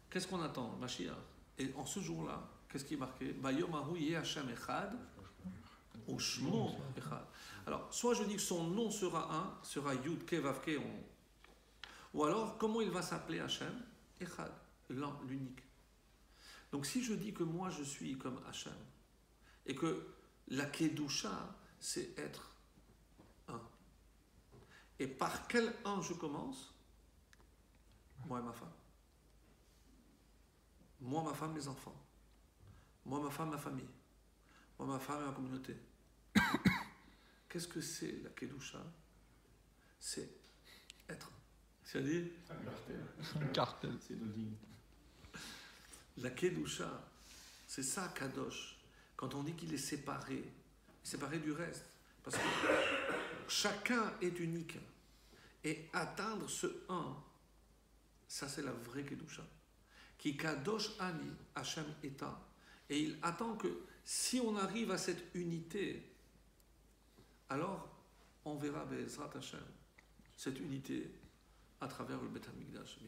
Qu'est-ce qu'on attend? Mashiach. Et en ce jour-là, qu'est-ce qui est marqué? Bayomahu yeh Hashem echad, ou Shmo echad. Alors, soit je dis que son nom sera un, sera Yud Ke Vav Ke, ou alors, comment il va s'appeler Hashem? Echad, l'unique. Donc si je dis que moi je suis comme Hashem, et que la Kedusha, c'est être un, et par quel un je commence? Moi et ma femme. Moi, ma femme, mes enfants. Moi, ma femme, ma famille. Moi, ma femme et ma communauté. Qu'est-ce que c'est la Kedusha? C'est être. C'est-à-dire Un cartel. C'est l'holding. la Kedusha, c'est ça Kadosh. Quand on dit qu'il est séparé du reste. Parce que chacun est unique. Et atteindre ce un, ça c'est la vraie Kedusha. Qui Kadosh Ani, Hashem Eta. Et il attend que si on arrive à cette unité, alors on verra Be'ezrat Hashem, cette unité à travers le Beth HaMikdash.